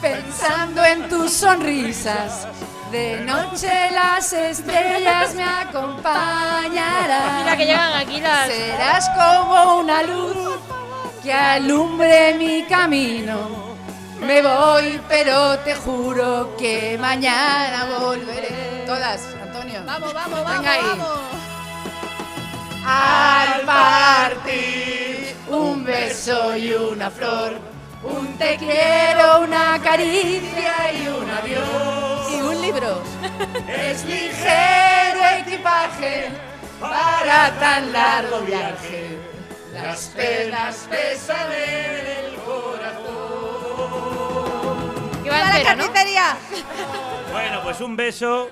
pensando en tus sonrisas. De noche las estrellas me acompañarán. Mira que llegan aquí las... Serás como una luz que alumbre mi camino. Me voy, pero te juro que mañana volveré. Todas, Antonio. Vamos, Venga ahí. vamos. Al partir, un beso y una flor, un te quiero, una caricia y un adiós. Y un libro. Es ligero equipaje para tan largo viaje. Las penas pesan en el corazón. ¿Qué va a ¡Viva la hacer, no? carnicería! Bueno, pues un beso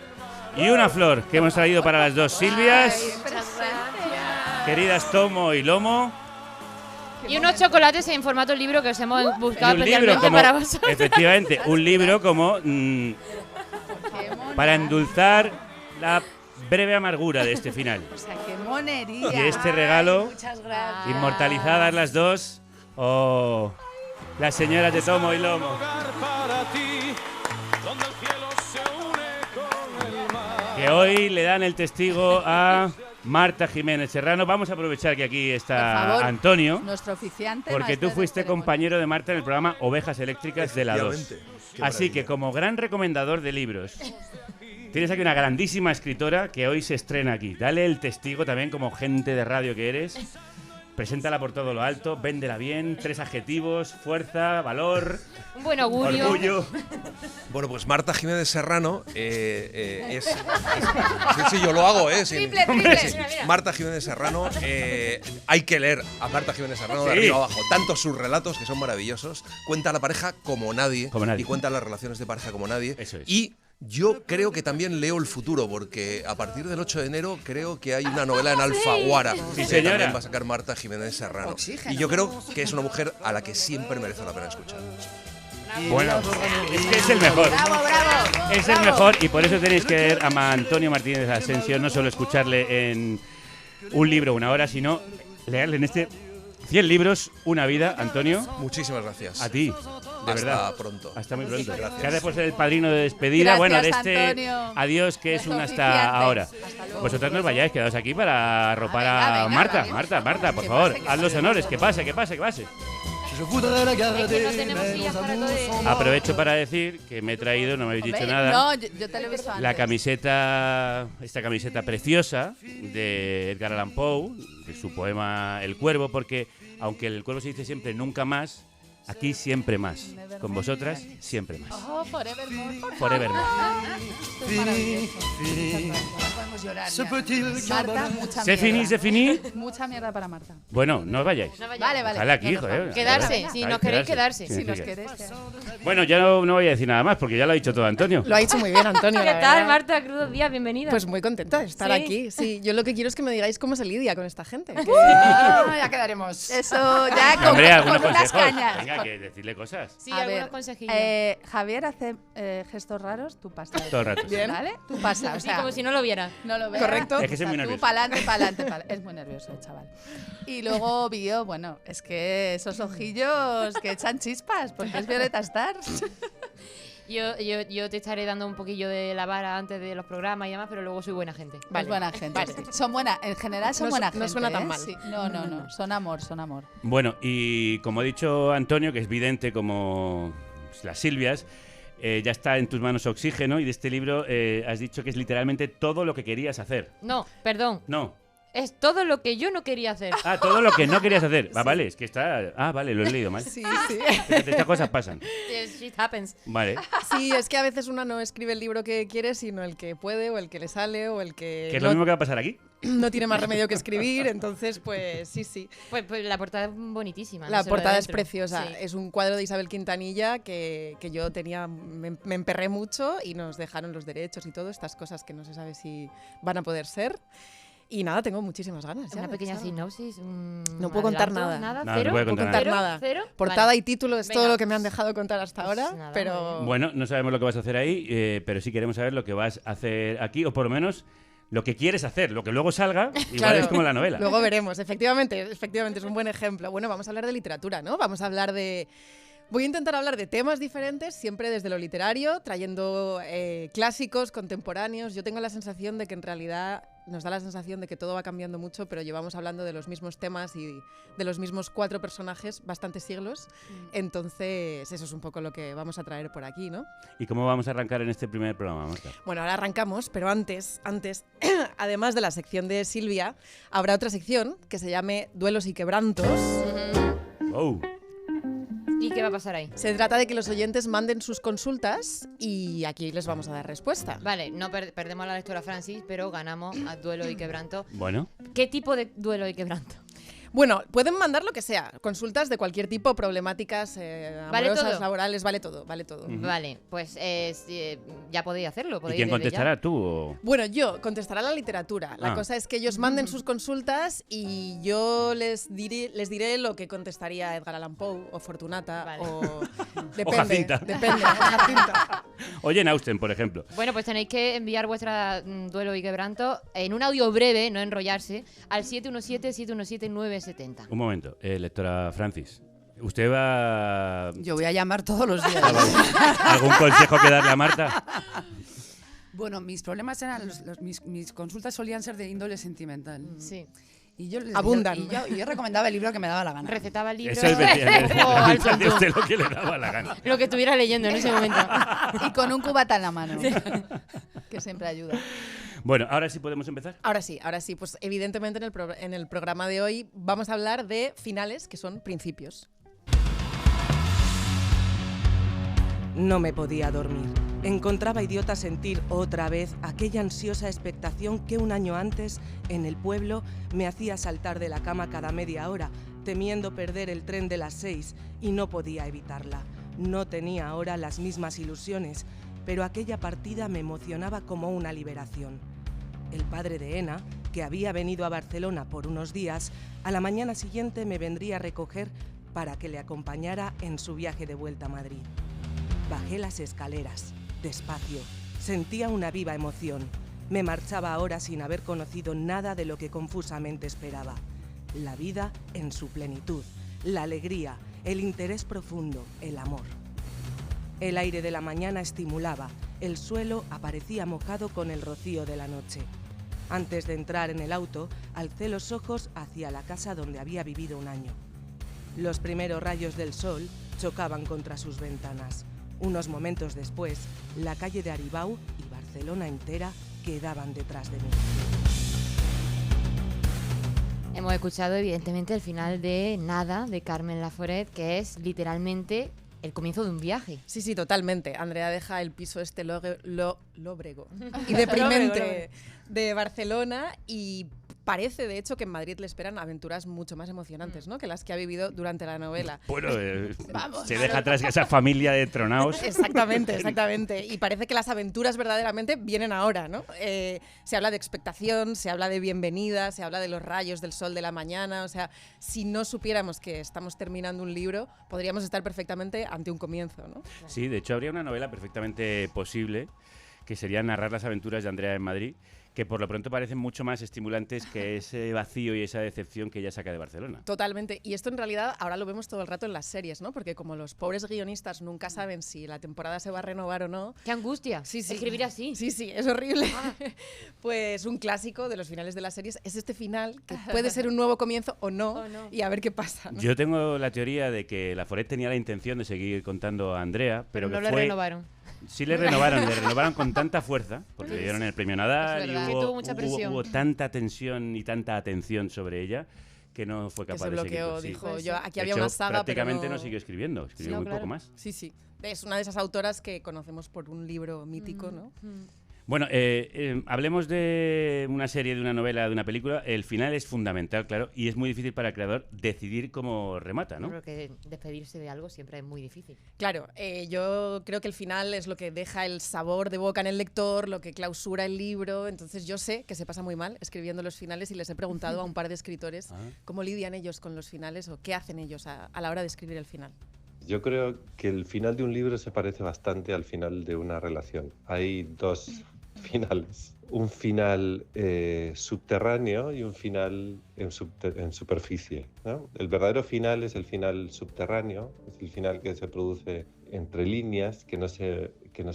y una flor que hemos traído para las dos Silvias, queridas Tomo y Lomo. Y unos chocolates en formato libro que os hemos Y buscado un libro especialmente como, para vosotros. efectivamente, un libro como para endulzar la breve amargura de este final. O sea, qué monería. Y este regalo, Muchas gracias. inmortalizadas las dos, o las señoras de Tomo y Lomo. Que hoy le dan el testigo a Marta Jiménez Serrano. Vamos a aprovechar que aquí Por está favor, Antonio, nuestro oficiante. porque tú maestro de fuiste ceremonia. compañero de Marta en el programa Ovejas Eléctricas de la 2. Efectivamente. Qué Así maravilla. que como gran recomendador de libros, tienes aquí una grandísima escritora que hoy se estrena aquí. Dale el testigo también como gente de radio que eres. Preséntala por todo lo alto, véndela bien, 3 adjetivos: fuerza, valor, Un buen augurio. orgullo. Bueno, pues Marta Jiménez Serrano sí, yo lo hago, sin- Triple, triple. Sí. Marta Jiménez Serrano, hay que leer a Marta Jiménez Serrano de Sí. arriba abajo. Tanto sus relatos, que son maravillosos, cuenta la pareja como nadie, Como nadie. y cuenta las relaciones de pareja como nadie. Eso es. Y yo creo que también leo el futuro, porque a partir del 8 de enero creo que hay una novela en Alfaguara que señora. también va a sacar Marta Jiménez Serrano. Oxígeno. Y yo creo que es una mujer a la que siempre merece la pena escuchar. Bueno, es que es el mejor. ¡Bravo, bravo! Es el mejor y por eso tenéis que ver a Antonio Martínez Asensio, no solo escucharle en un libro una hora, sino leerle en este 100 libros, una vida. Antonio, Muchísimas gracias. a ti, de Hasta verdad. pronto. Hasta muy pronto. Gracias. Gracias por ser el padrino de despedida. Gracias, Bueno, de este Antonio. adiós que es un Nuestro hasta oficiante. ahora. Hasta luego. Vosotras no os vayáis, quedaos aquí para arropar venga, a venga, Marta. vale. Marta, por Que favor, pase, que haz los pase. honores, que pase, que pase, que pase. Es que no tenemos sillas para todo esto. Aprovecho para decir que me he traído, no me habéis dicho Hombre, nada. No, yo te lo he visto antes. La camiseta, esta camiseta preciosa de Edgar Allan Poe, de su poema El Cuervo, porque aunque el cuervo se dice siempre nunca más, aquí siempre más. Con vosotras, siempre más. Oh, forevermore. Forevermore. Esto es maravilloso. No podemos llorar ya. Marta, mucha ¿Se finí, mierda. se finí? Mucha mierda para Marta. Bueno, no os vayáis. No vayáis. Vale, vale. Ojalá aquí, No nos joder. vamos. Quedarse, Ojalá. si nos queréis quedarse. Si nos Significa. queréis. Bueno, ya no voy a decir nada más porque ya lo ha dicho todo Antonio. Lo ha dicho muy bien, Antonio. ¿Qué la tal, verdad. Marta Cruz Díaz? Bienvenida. Pues muy contenta de estar Sí. aquí. Sí, yo lo que quiero es que me digáis cómo se lidia con esta gente. que- Ya quedaremos. Eso, ya No, hombre, con algunos unas consejos. cañas. Venga, que decirle cosas. sí, A algunos ver, consejillos. Javier hace gestos raros, tú pasa. Todo el rato. Bien. ¿Vale? Tú pasa. O Así sea, como si no lo viera. no lo ves. Correcto. Es que soy muy Tú nervioso. pa'lante, pa'lante, pa'lante. Es muy nervioso el chaval. Y luego Bio, bueno, es que esos ojillos que echan chispas, porque es Violeta Star. Yo te estaré dando un poquillo de la vara antes de los programas y demás, pero luego soy buena gente. Es buena gente. Vale. Sí. Son buena, en general son No buena su- gente. no suena tan ¿eh? mal. Sí. No. Son amor, son amor. Bueno, y como ha dicho Antonio, que es vidente como las Silvias, ya está en tus manos Oxígeno y de este libro has dicho que es literalmente todo lo que querías hacer. No, perdón. No. Es todo lo que yo no quería hacer. Ah, todo lo que no querías hacer. Vale, es que está... Ah, vale, lo he leído mal. Sí, sí. Fíjate, estas cosas pasan. Yes, shit happens. Vale. Sí, es que a veces una no escribe el libro que quiere, sino el que puede, o el que le sale, o el que Que es lo mismo que va a pasar aquí. no tiene más remedio que escribir. Entonces, pues sí. Pues la portada es bonitísima. La no sé lo de portada es dentro. preciosa. Sí. Es un cuadro de Isabel Quintanilla que yo tenía, me emperré mucho y nos dejaron los derechos y todo, estas cosas que no se sabe si van a poder ser. Y nada, tengo muchísimas ganas. ya Una de pequeña estarlo. sinopsis. No puedo contar nada. Nada, No, no cero. puede No puedo contar contar nada. nada. ¿Cero? Portada Vale. y título es Venga. todo lo que me han dejado contar hasta ahora, nada, pero... Bueno, no sabemos lo que vas a hacer ahí, pero sí queremos saber lo que vas a hacer aquí, o por lo menos lo que quieres hacer. Lo que luego salga, igual Claro. es como la novela. Luego veremos, efectivamente, es un buen ejemplo. Bueno, vamos a hablar de literatura, ¿no? Vamos a hablar de... Voy a intentar hablar de temas diferentes, siempre desde lo literario, trayendo clásicos, contemporáneos. Yo tengo la sensación de que en realidad nos da la sensación de que todo va cambiando mucho, pero llevamos hablando de los mismos temas y de los mismos 4 personajes bastantes siglos. Entonces, eso es un poco lo que vamos a traer por aquí, ¿no? ¿Y cómo vamos a arrancar en este primer programa, Marta? Bueno, ahora arrancamos, pero antes, además de la sección de Silvia, habrá otra sección que se llame Duelos y Quebrantos. Oh. ¿Y qué va a pasar ahí? Se trata de que los oyentes manden sus consultas y aquí les vamos a dar respuesta. Vale, no perdemos la lectura, Francis, pero ganamos a Duelo y Quebranto. Bueno. ¿Qué tipo de duelo y quebranto? Bueno, pueden mandar lo que sea, consultas de cualquier tipo, problemáticas amorosas, laborales, vale todo. Vale, pues ya podéis hacerlo. ¿Y quién contestará, tú o...? Bueno, yo contestará la literatura. La cosa es que ellos manden sus consultas y yo les diré lo que contestaría Edgar Allan Poe o Fortunata o... Depende, Jacinta. Depende, o Jacinta. O Jane Austen, por ejemplo. Bueno, pues tenéis que enviar vuestra duelo y quebranto en un audio breve, no enrollarse, al 717-717-970. Un momento, lectora Francis. ¿Usted va...? Yo voy a llamar todos los días. ¿Algún consejo que darle a Marta? Bueno, mis problemas eran... mis consultas solían ser de índole sentimental. Sí. Y yo abundan. Y yo recomendaba el libro que me daba la gana. Recetaba el libro. Eso es de usted lo que le daba la gana. Lo que estuviera leyendo en ese momento. Y con un cubata en la mano. Que siempre ayuda. Bueno, ¿ahora sí podemos empezar? Ahora sí. Pues evidentemente en el programa de hoy vamos a hablar de finales que son principios. No me podía dormir. Encontraba idiota sentir otra vez aquella ansiosa expectación que un año antes, en el pueblo, me hacía saltar de la cama cada media hora, temiendo perder el tren de las 6, y no podía evitarla. No tenía ahora las mismas ilusiones, pero aquella partida me emocionaba como una liberación. El padre de Ena, que había venido a Barcelona por unos días, a la mañana siguiente me vendría a recoger para que le acompañara en su viaje de vuelta a Madrid. Bajé las escaleras, despacio, sentía una viva emoción. Me marchaba ahora sin haber conocido nada de lo que confusamente esperaba. La vida en su plenitud, la alegría, el interés profundo, el amor. El aire de la mañana estimulaba, el suelo aparecía mojado con el rocío de la noche. Antes de entrar en el auto, alcé los ojos hacia la casa donde había vivido un año. Los primeros rayos del sol chocaban contra sus ventanas. Unos momentos después, la calle de Aribau y Barcelona entera quedaban detrás de mí. Hemos escuchado, evidentemente, el final de Nada, de Carmen Laforet, que es literalmente el comienzo de un viaje. Sí, totalmente. Andrea deja el piso lóbrego y deprimente de Barcelona y parece, de hecho, que en Madrid le esperan aventuras mucho más emocionantes, ¿no?, que las que ha vivido durante la novela. Bueno, se deja atrás esa familia de tronaos. Exactamente. Y parece que las aventuras verdaderamente vienen ahora, ¿no? Se habla de expectación, se habla de bienvenida, se habla de los rayos del sol de la mañana. O sea, si no supiéramos que estamos terminando un libro, podríamos estar perfectamente ante un comienzo, ¿no? Sí, de hecho, habría una novela perfectamente posible, que sería narrar las aventuras de Andrea en Madrid, que por lo pronto parecen mucho más estimulantes que ese vacío y esa decepción que ella saca de Barcelona. Totalmente. Y esto en realidad ahora lo vemos todo el rato en las series, ¿no? Porque como los pobres guionistas nunca saben si la temporada se va a renovar o no... ¡Qué angustia! Sí. Escribir así. Sí, es horrible. Pues un clásico de los finales de las series es este final, que puede ser un nuevo comienzo o no. Y a ver qué pasa, ¿no? Yo tengo la teoría de que Laforet tenía la intención de seguir contando a Andrea, pero no que le renovaron. Sí le renovaron con tanta fuerza, porque le dieron el premio Nadal y hubo tanta tensión y tanta atención sobre ella que no fue capaz de seguir. Se bloqueó, dijo, yo aquí había una saga, prácticamente pero no siguió escribiendo, escribió muy poco más. Sí. Es una de esas autoras que conocemos por un libro mítico, ¿no? Bueno, hablemos de una serie, de una novela, de una película. El final es fundamental, claro, y es muy difícil para el creador decidir cómo remata, ¿no? Yo creo que despedirse de algo siempre es muy difícil. Claro, yo creo que el final es lo que deja el sabor de boca en el lector, lo que clausura el libro. Entonces yo sé que se pasa muy mal escribiendo los finales y les he preguntado a un par de escritores cómo lidian ellos con los finales o qué hacen ellos a la hora de escribir el final. Yo creo que el final de un libro se parece bastante al final de una relación. Hay dos finales. Un final subterráneo y un final en superficie, ¿no? El verdadero final es el final subterráneo, es el final que se produce entre líneas, que no se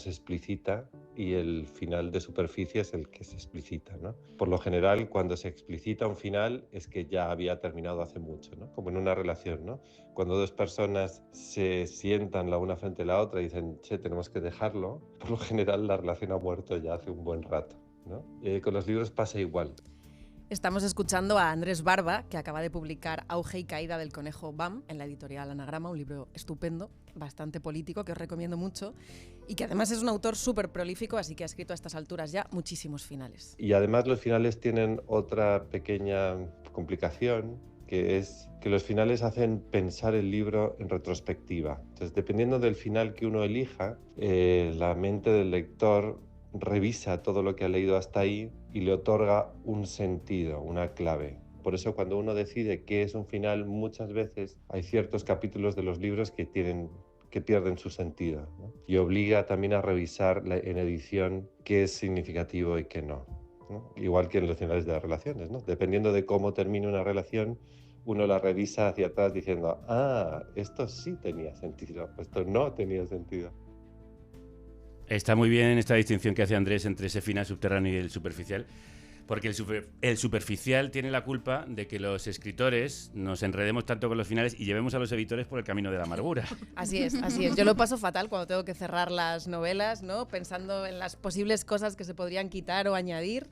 explicita y el final de superficie es el que se explicita, ¿no? Por lo general, cuando se explicita un final es que ya había terminado hace mucho, ¿no? Como en una relación, ¿no? Cuando dos personas se sientan la una frente a la otra y dicen, che, tenemos que dejarlo, por lo general la relación ha muerto ya hace un buen rato, ¿no? Con los libros pasa igual. Estamos escuchando a Andrés Barba, que acaba de publicar Auge y Caída del Conejo Bam en la editorial Anagrama, un libro estupendo, bastante político, que os recomiendo mucho, y que además es un autor súper prolífico, así que ha escrito a estas alturas ya muchísimos finales. Y además los finales tienen otra pequeña complicación, que es que los finales hacen pensar el libro en retrospectiva. Entonces, dependiendo del final que uno elija, la mente del lector revisa todo lo que ha leído hasta ahí y le otorga un sentido, una clave. Por eso cuando uno decide qué es un final, muchas veces hay ciertos capítulos de los libros que pierden su sentido, ¿no? Y obliga también a revisar en edición qué es significativo y qué no, ¿no? Igual que en los finales de las relaciones, ¿no? Dependiendo de cómo termine una relación, uno la revisa hacia atrás diciendo, esto sí tenía sentido, esto no tenía sentido. Está muy bien esta distinción que hace Andrés entre ese final subterráneo y el superficial, porque el superficial tiene la culpa de que los escritores nos enredemos tanto con los finales y llevemos a los editores por el camino de la amargura. Así es, así es. Yo lo paso fatal cuando tengo que cerrar las novelas, ¿no? Pensando en las posibles cosas que se podrían quitar o añadir.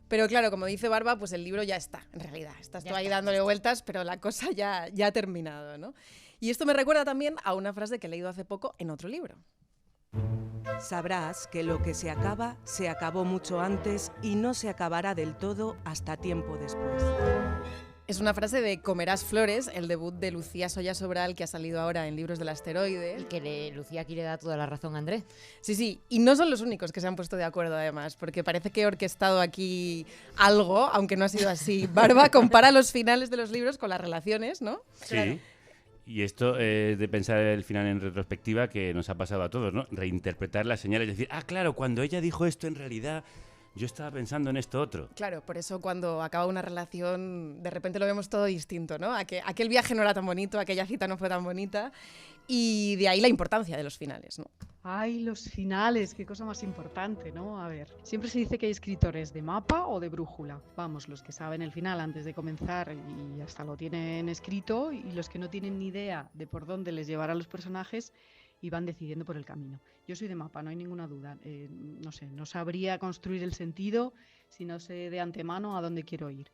Pero claro, como dice Barba, pues el libro ya está, en realidad. Estás tú ahí dándole vueltas, pero la cosa ya ha terminado, ¿no? Y esto me recuerda también a una frase que he leído hace poco en otro libro. Sabrás que lo que se acaba, se acabó mucho antes y no se acabará del todo hasta tiempo después. Es una frase de Comerás Flores, el debut de Lucía Soya Sobral, que ha salido ahora en Libros del Asteroide. Y que Lucía aquí le da toda la razón a Andrés. Sí, sí, y no son los únicos que se han puesto de acuerdo además, porque parece que he orquestado aquí algo, aunque no ha sido así. Barba compara los finales de los libros con las relaciones, ¿no? Sí. Claro. Y esto de pensar el final en retrospectiva que nos ha pasado a todos, ¿no? Reinterpretar las señales, decir, claro, cuando ella dijo esto en realidad yo estaba pensando en esto otro. Claro, por eso cuando acaba una relación de repente lo vemos todo distinto, ¿no? Aquel viaje no era tan bonito, aquella cita no fue tan bonita y de ahí la importancia de los finales, ¿no? Ay, los finales, qué cosa más importante, ¿no? A ver, siempre se dice que hay escritores de mapa o de brújula. Vamos, los que saben el final antes de comenzar y hasta lo tienen escrito, y los que no tienen ni idea de por dónde les llevará a los personajes y van decidiendo por el camino. Yo soy de mapa, no hay ninguna duda. No sé, no sabría construir el sentido si no sé de antemano a dónde quiero ir.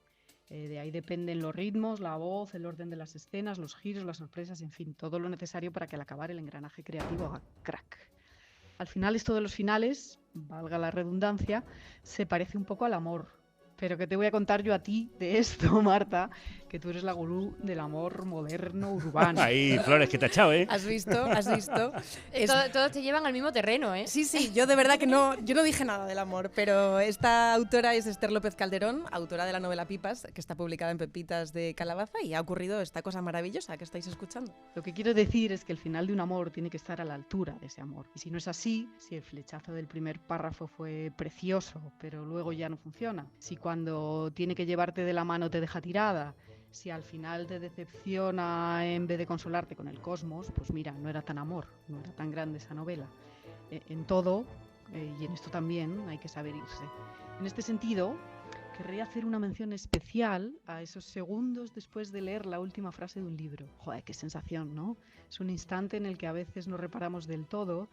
De ahí dependen los ritmos, la voz, el orden de las escenas, los giros, las sorpresas, en fin, todo lo necesario para que al acabar el engranaje creativo haga crack. Al final, esto de los finales, valga la redundancia, se parece un poco al amor. Pero ¿qué te voy a contar yo a ti de esto, Marta? Que tú eres la gurú del amor moderno urbano. Ahí, Flores, que te ha echado, ¿eh? ¿Has visto? ¿Has visto? Todos te llevan al mismo terreno, ¿eh? Sí, sí, yo de verdad que no dije nada del amor, pero esta autora es Esther López Calderón, autora de la novela Pipas, que está publicada en Pepitas de Calabaza, y ha ocurrido esta cosa maravillosa que estáis escuchando. Lo que quiero decir es que el final de un amor tiene que estar a la altura de ese amor. Y si no es así, si el flechazo del primer párrafo fue precioso, pero luego ya no funciona, si cuando tiene que llevarte de la mano te deja tirada, si al final te decepciona en vez de consolarte con el cosmos, pues mira, no era tan amor, no era tan grande esa novela. En todo, y en esto también, hay que saber irse. En este sentido, querría hacer una mención especial a esos segundos después de leer la última frase de un libro. Joder, qué sensación, ¿no? Es un instante en el que a veces no reparamos del todo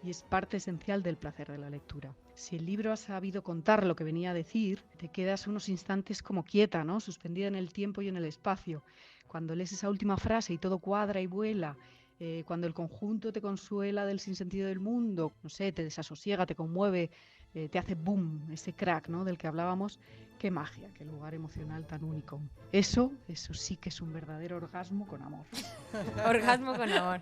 y es parte esencial del placer de la lectura. Si el libro ha sabido contar lo que venía a decir, te quedas unos instantes como quieta, ¿no? Suspendida en el tiempo y en el espacio. Cuando lees esa última frase y todo cuadra y vuela, cuando el conjunto te consuela del sinsentido del mundo, no sé, te desasosiega, te conmueve, te hace boom, ese crack, ¿no? Del que hablábamos. Qué magia, qué lugar emocional tan único. Eso sí que es un verdadero orgasmo con amor. Orgasmo con amor.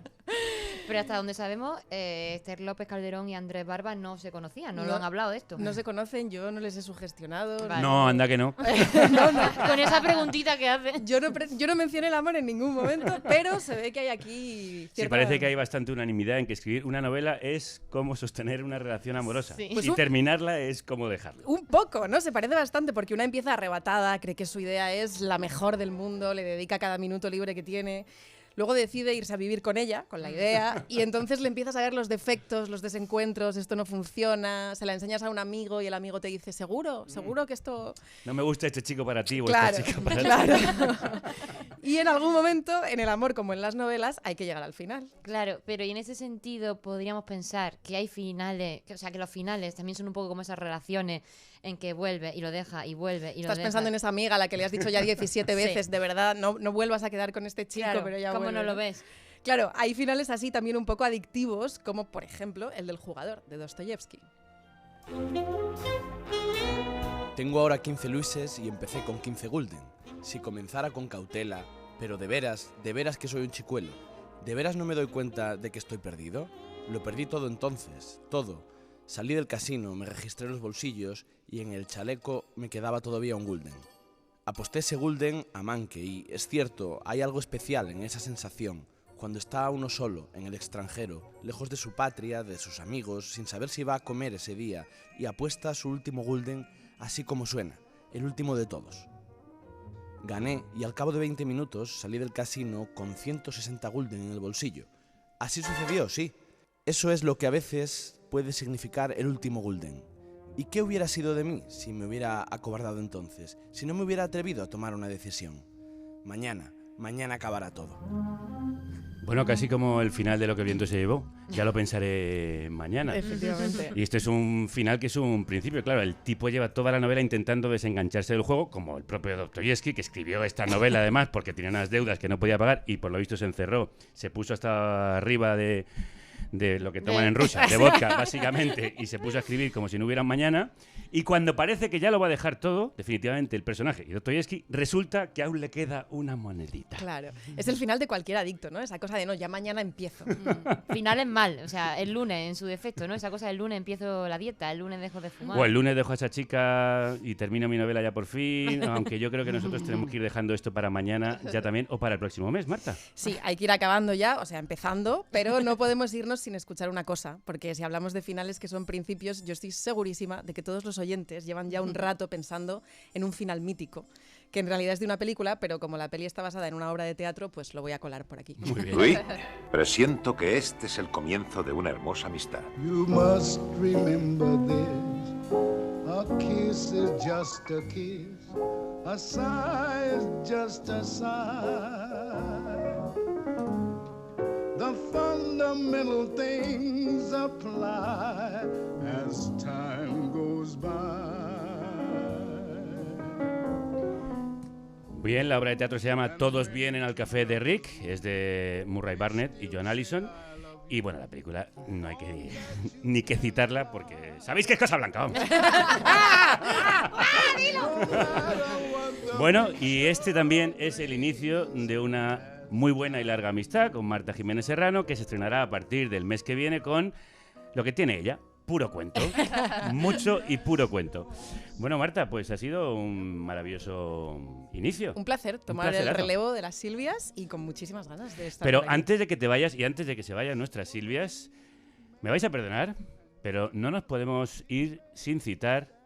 Pero hasta donde sabemos, Esther López Calderón y Andrés Barba no se conocían, no lo han hablado de esto. No se conocen, yo no les he sugestionado. Vale. No, anda que no. No. Con esa preguntita que hacen. Yo no mencioné el amor en ningún momento, pero se ve que hay aquí cierta... Sí, parece que hay bastante unanimidad en que escribir una novela es como sostener una relación amorosa. Sí. Y Pues terminarla es como dejarla. Un poco, ¿no? Se parece bastante porque una empieza arrebatada, cree que su idea es la mejor del mundo, le dedica cada minuto libre que tiene. luego decide irse a vivir con ella, con la idea, y entonces le empiezas a ver los defectos, los desencuentros, esto no funciona, se la enseñas a un amigo y el amigo te dice, ¿seguro que esto...? No me gusta este chico para ti o Claro, esta chica para claro. ti. Y en algún momento, en el amor como en las novelas, hay que llegar al final. Claro, pero y en ese sentido podríamos pensar que hay finales, o sea, que los finales también son un poco como esas relaciones en que vuelve y lo deja y vuelve y lo deja. Estás pensando en esa amiga a la que le has dicho ya 17 veces, Sí. de verdad, no vuelvas a quedar con este chico, Claro, pero ya ¿cómo vuelve, no lo ves? Claro, hay finales así también un poco adictivos, como por ejemplo el del jugador, de Dostoyevsky. Tengo ahora 15 luises y empecé con 15 gulden. Si comenzara con cautela, pero de veras que soy un chicuelo. ¿De veras no me doy cuenta de que estoy perdido? Lo perdí todo entonces, todo. Salí del casino, me registré en los bolsillos y en el chaleco me quedaba todavía un gulden. Aposté ese gulden a manque y, es cierto, hay algo especial en esa sensación, cuando está uno solo, en el extranjero, lejos de su patria, de sus amigos, sin saber si va a comer ese día, y apuesta su último gulden así como suena, el último de todos. Gané y al cabo de 20 minutos salí del casino con 160 gulden en el bolsillo. Así sucedió, sí. Eso es lo que a veces puede significar el último gulden. ¿Y qué hubiera sido de mí si me hubiera acobardado entonces? Si no me hubiera atrevido a tomar una decisión. Mañana acabará todo. Bueno, casi como el final de Lo que el viento se llevó. Ya lo pensaré mañana. Efectivamente. Y este es un final que es un principio. Claro, el tipo lleva toda la novela intentando desengancharse del juego, como el propio Dostoyevsky, que escribió esta novela además porque tenía unas deudas que no podía pagar y por lo visto se encerró. Se puso hasta arriba de lo que toman en Rusia, de vodka, básicamente, y se puso a escribir como si no hubiera un mañana. Y cuando parece que ya lo va a dejar todo, definitivamente el personaje y Dostoyevsky, resulta que aún le queda una monedita. Claro, es el final de cualquier adicto, ¿no? Esa cosa de no, ya mañana empiezo. Finales mal, o sea, el lunes en su defecto, ¿no? Esa cosa del lunes empiezo la dieta, el lunes dejo de fumar. O el lunes dejo a esa chica y termino mi novela ya por fin, aunque yo creo que nosotros tenemos que ir dejando esto para mañana ya también, o para el próximo mes, Marta. Sí, hay que ir acabando ya, o sea, empezando, pero no podemos irnos sin escuchar una cosa, porque si hablamos de finales que son principios, yo estoy segurísima de que todos los oyentes llevan ya un rato pensando en un final mítico, que en realidad es de una película, pero como la peli está basada en una obra de teatro, pues lo voy a colar por aquí. Muy bien. Uy, presiento que este es el comienzo de una hermosa amistad. You must remember this. A kiss is just a kiss. A sigh is just a sigh. The fundamental things apply as time goes by. Bien, la obra de teatro se llama Todos vienen al café de Rick, es de Murray Bartlett y John Allison. Y bueno, la película no hay que ni que citarla porque sabéis que es Casablanca, vamos. Bueno, y este también es el inicio de una muy buena y larga amistad con Marta Jiménez Serrano, que se estrenará a partir del mes que viene con lo que tiene ella, puro cuento. Mucho y puro cuento. Bueno, Marta, pues ha sido un maravilloso inicio. Un placer tomar el relevo de las Silvias y con muchísimas ganas de estar. Pero antes de que te vayas y antes de que se vayan nuestras Silvias, me vais a perdonar, pero no nos podemos ir sin citar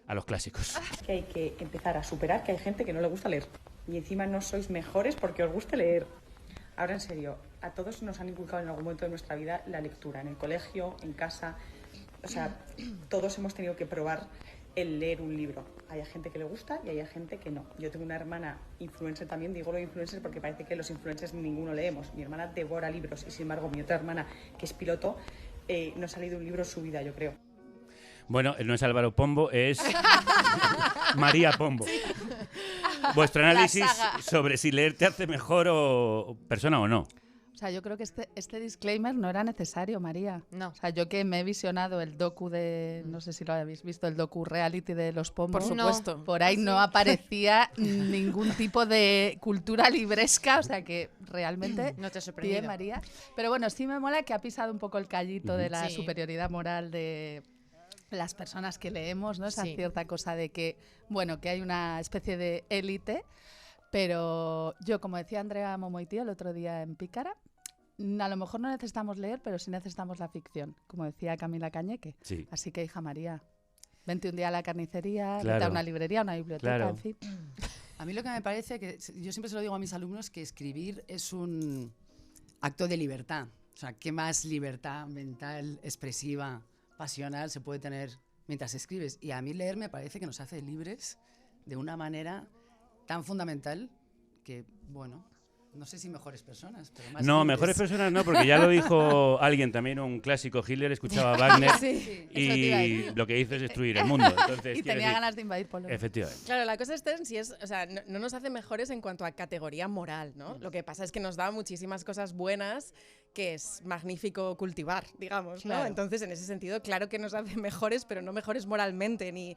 a los clásicos. Que hay que empezar a superar que hay gente que no le gusta leer. Y encima no sois mejores porque os guste leer. Ahora en serio, a todos nos han inculcado en algún momento de nuestra vida la lectura, en el colegio, en casa. O sea, todos hemos tenido que probar el leer un libro. Hay gente que le gusta y hay gente que no. Yo tengo una hermana influencer también, digo lo de influencer porque parece que los influencers ninguno leemos. Mi hermana devora libros y sin embargo mi otra hermana, que es piloto, no ha salido un libro en su vida, yo creo. Bueno, no es Álvaro Pombo, es María Pombo. Sí. Vuestro análisis sobre si leer te hace mejor o persona o no. O sea, yo creo que este disclaimer no era necesario, María. No. O sea, yo que me he visionado el docu de, no sé si lo habéis visto, el docu reality de los Pombos. Por supuesto. No. Por ahí no aparecía ningún tipo de cultura libresca, o sea que realmente no te sorprendió, María. Pero bueno, sí me mola que ha pisado un poco el callito de la superioridad moral de las personas que leemos, ¿no? Esa cierta cosa de que, bueno, que hay una especie de élite, pero yo, como decía Andrea Momoití el otro día en Pícara, a lo mejor no necesitamos leer, pero sí necesitamos la ficción, como decía Camila Cañeque. Sí. Así que, hija María, vente un día a la carnicería, claro, vete a una librería, a una biblioteca, claro. en fin. A mí lo que me parece, que yo siempre se lo digo a mis alumnos, que escribir es un acto de libertad. O sea, ¿qué más libertad mental, expresiva, pasional se puede tener mientras escribes? Y a mí leer me parece que nos hace libres de una manera tan fundamental que, bueno, no sé si mejores personas, pero más No, libres. mejores personas no, porque ya lo dijo alguien también, un clásico. Hitler escuchaba a Wagner y lo que hizo es destruir el mundo. Entonces, y tenía ganas de invadir Polonia. Efectivamente. Claro, la cosa está en si es, o sea, no nos hace mejores en cuanto a categoría moral, ¿no? Lo que pasa es que nos da muchísimas cosas buenas que es magnífico cultivar, digamos, ¿no? Claro. Entonces, en ese sentido, claro que nos hace mejores, pero no mejores moralmente ni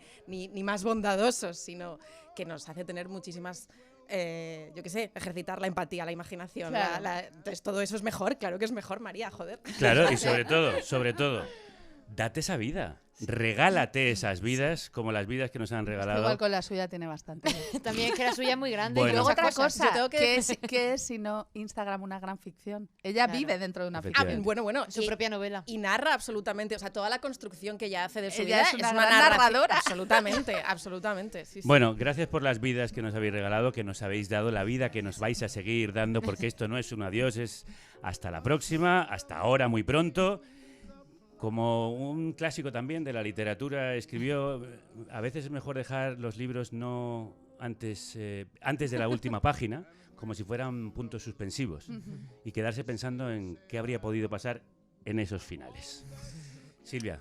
más bondadosos, sino que nos hace tener muchísimas, yo qué sé, ejercitar la empatía, la imaginación. Claro. Entonces, todo eso es mejor, claro que es mejor, María, joder. Claro, y sobre todo, date esa vida. Regálate esas vidas como las vidas que nos han regalado. Igual con la suya tiene bastante. También es que la suya es muy grande. Bueno. Y Luego luego otra cosa, Yo tengo que ¿qué es si no Instagram una gran ficción? Ella Claro. vive dentro de una Efectivamente. ficción. Bueno, su propia novela. Y narra absolutamente, o sea, toda la construcción que ella hace de su Ella vida es una gran narración. narradora. Absolutamente, absolutamente. Sí, sí. Bueno, gracias por las vidas que nos habéis regalado, que nos habéis dado, la vida que nos vais a seguir dando, porque esto no es un adiós, es hasta la próxima, hasta ahora, muy pronto. Como un clásico también de la literatura escribió, a veces es mejor dejar los libros no antes de la última página, como si fueran puntos suspensivos, y quedarse pensando en qué habría podido pasar en esos finales. Silvia,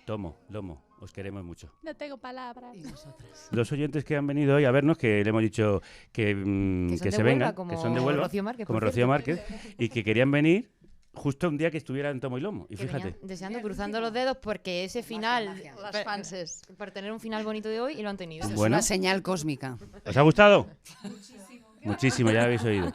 Tomo, Lomo, os queremos mucho. No tengo palabras. Y nosotras. Los oyentes que han venido hoy a vernos, que le hemos dicho que son se de vengan, Huelva, como que son de Huelva, Rocío Márquez, como por Rocío cierto. Márquez, y que querían venir justo un día que estuvieran Tomo y Lomo. Y Que fíjate, venían deseando, cruzando los dedos, porque ese final, Las fanses. para tener un final bonito de hoy, y lo han tenido. Es Bueno. una señal cósmica. ¿os ha gustado? Muchísimo, ya lo habéis oído.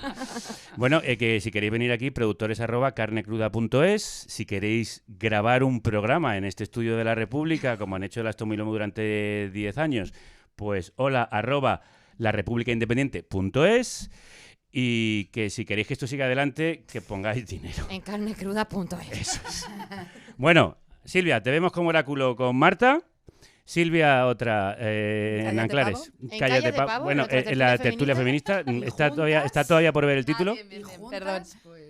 Bueno, que si queréis venir aquí, productores@carnecruda.es. Si queréis grabar un programa en este estudio de la República, como han hecho las Tomo y Lomo durante 10 años, pues hola@larepublicaindependiente.es. Y que si queréis que esto siga adelante, que pongáis dinero. En carnecruda.es. Eso es. Bueno, Silvia, te vemos como oráculo con Marta. Silvia, otra en Anclares. Pavo. En Cállate Pavo, Bueno, nuestra en la tertulia feminista. ¿Está todavía por ver el título? Perdón.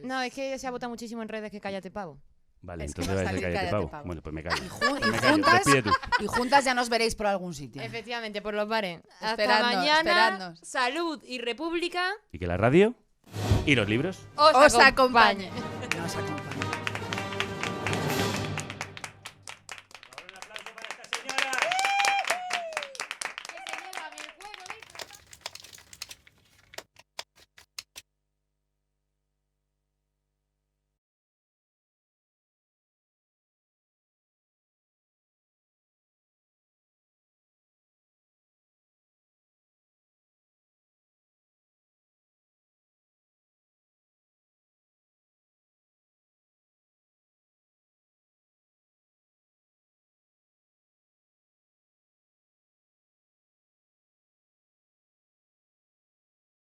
No, es que se ha votado muchísimo en redes que Cállate Pavo. Vale, Es que entonces va a va a ser salir Cállate Cállate Pavo. Pavo. Bueno, pues me callo. Y Me callo. juntas, Despide tú. y juntas ya nos veréis por algún sitio. Efectivamente, por los bares. Hasta Esperadnos, mañana. esperadnos. Salud y república Y que la radio y los libros os Os acompañe. acompañe. Nos acompaña.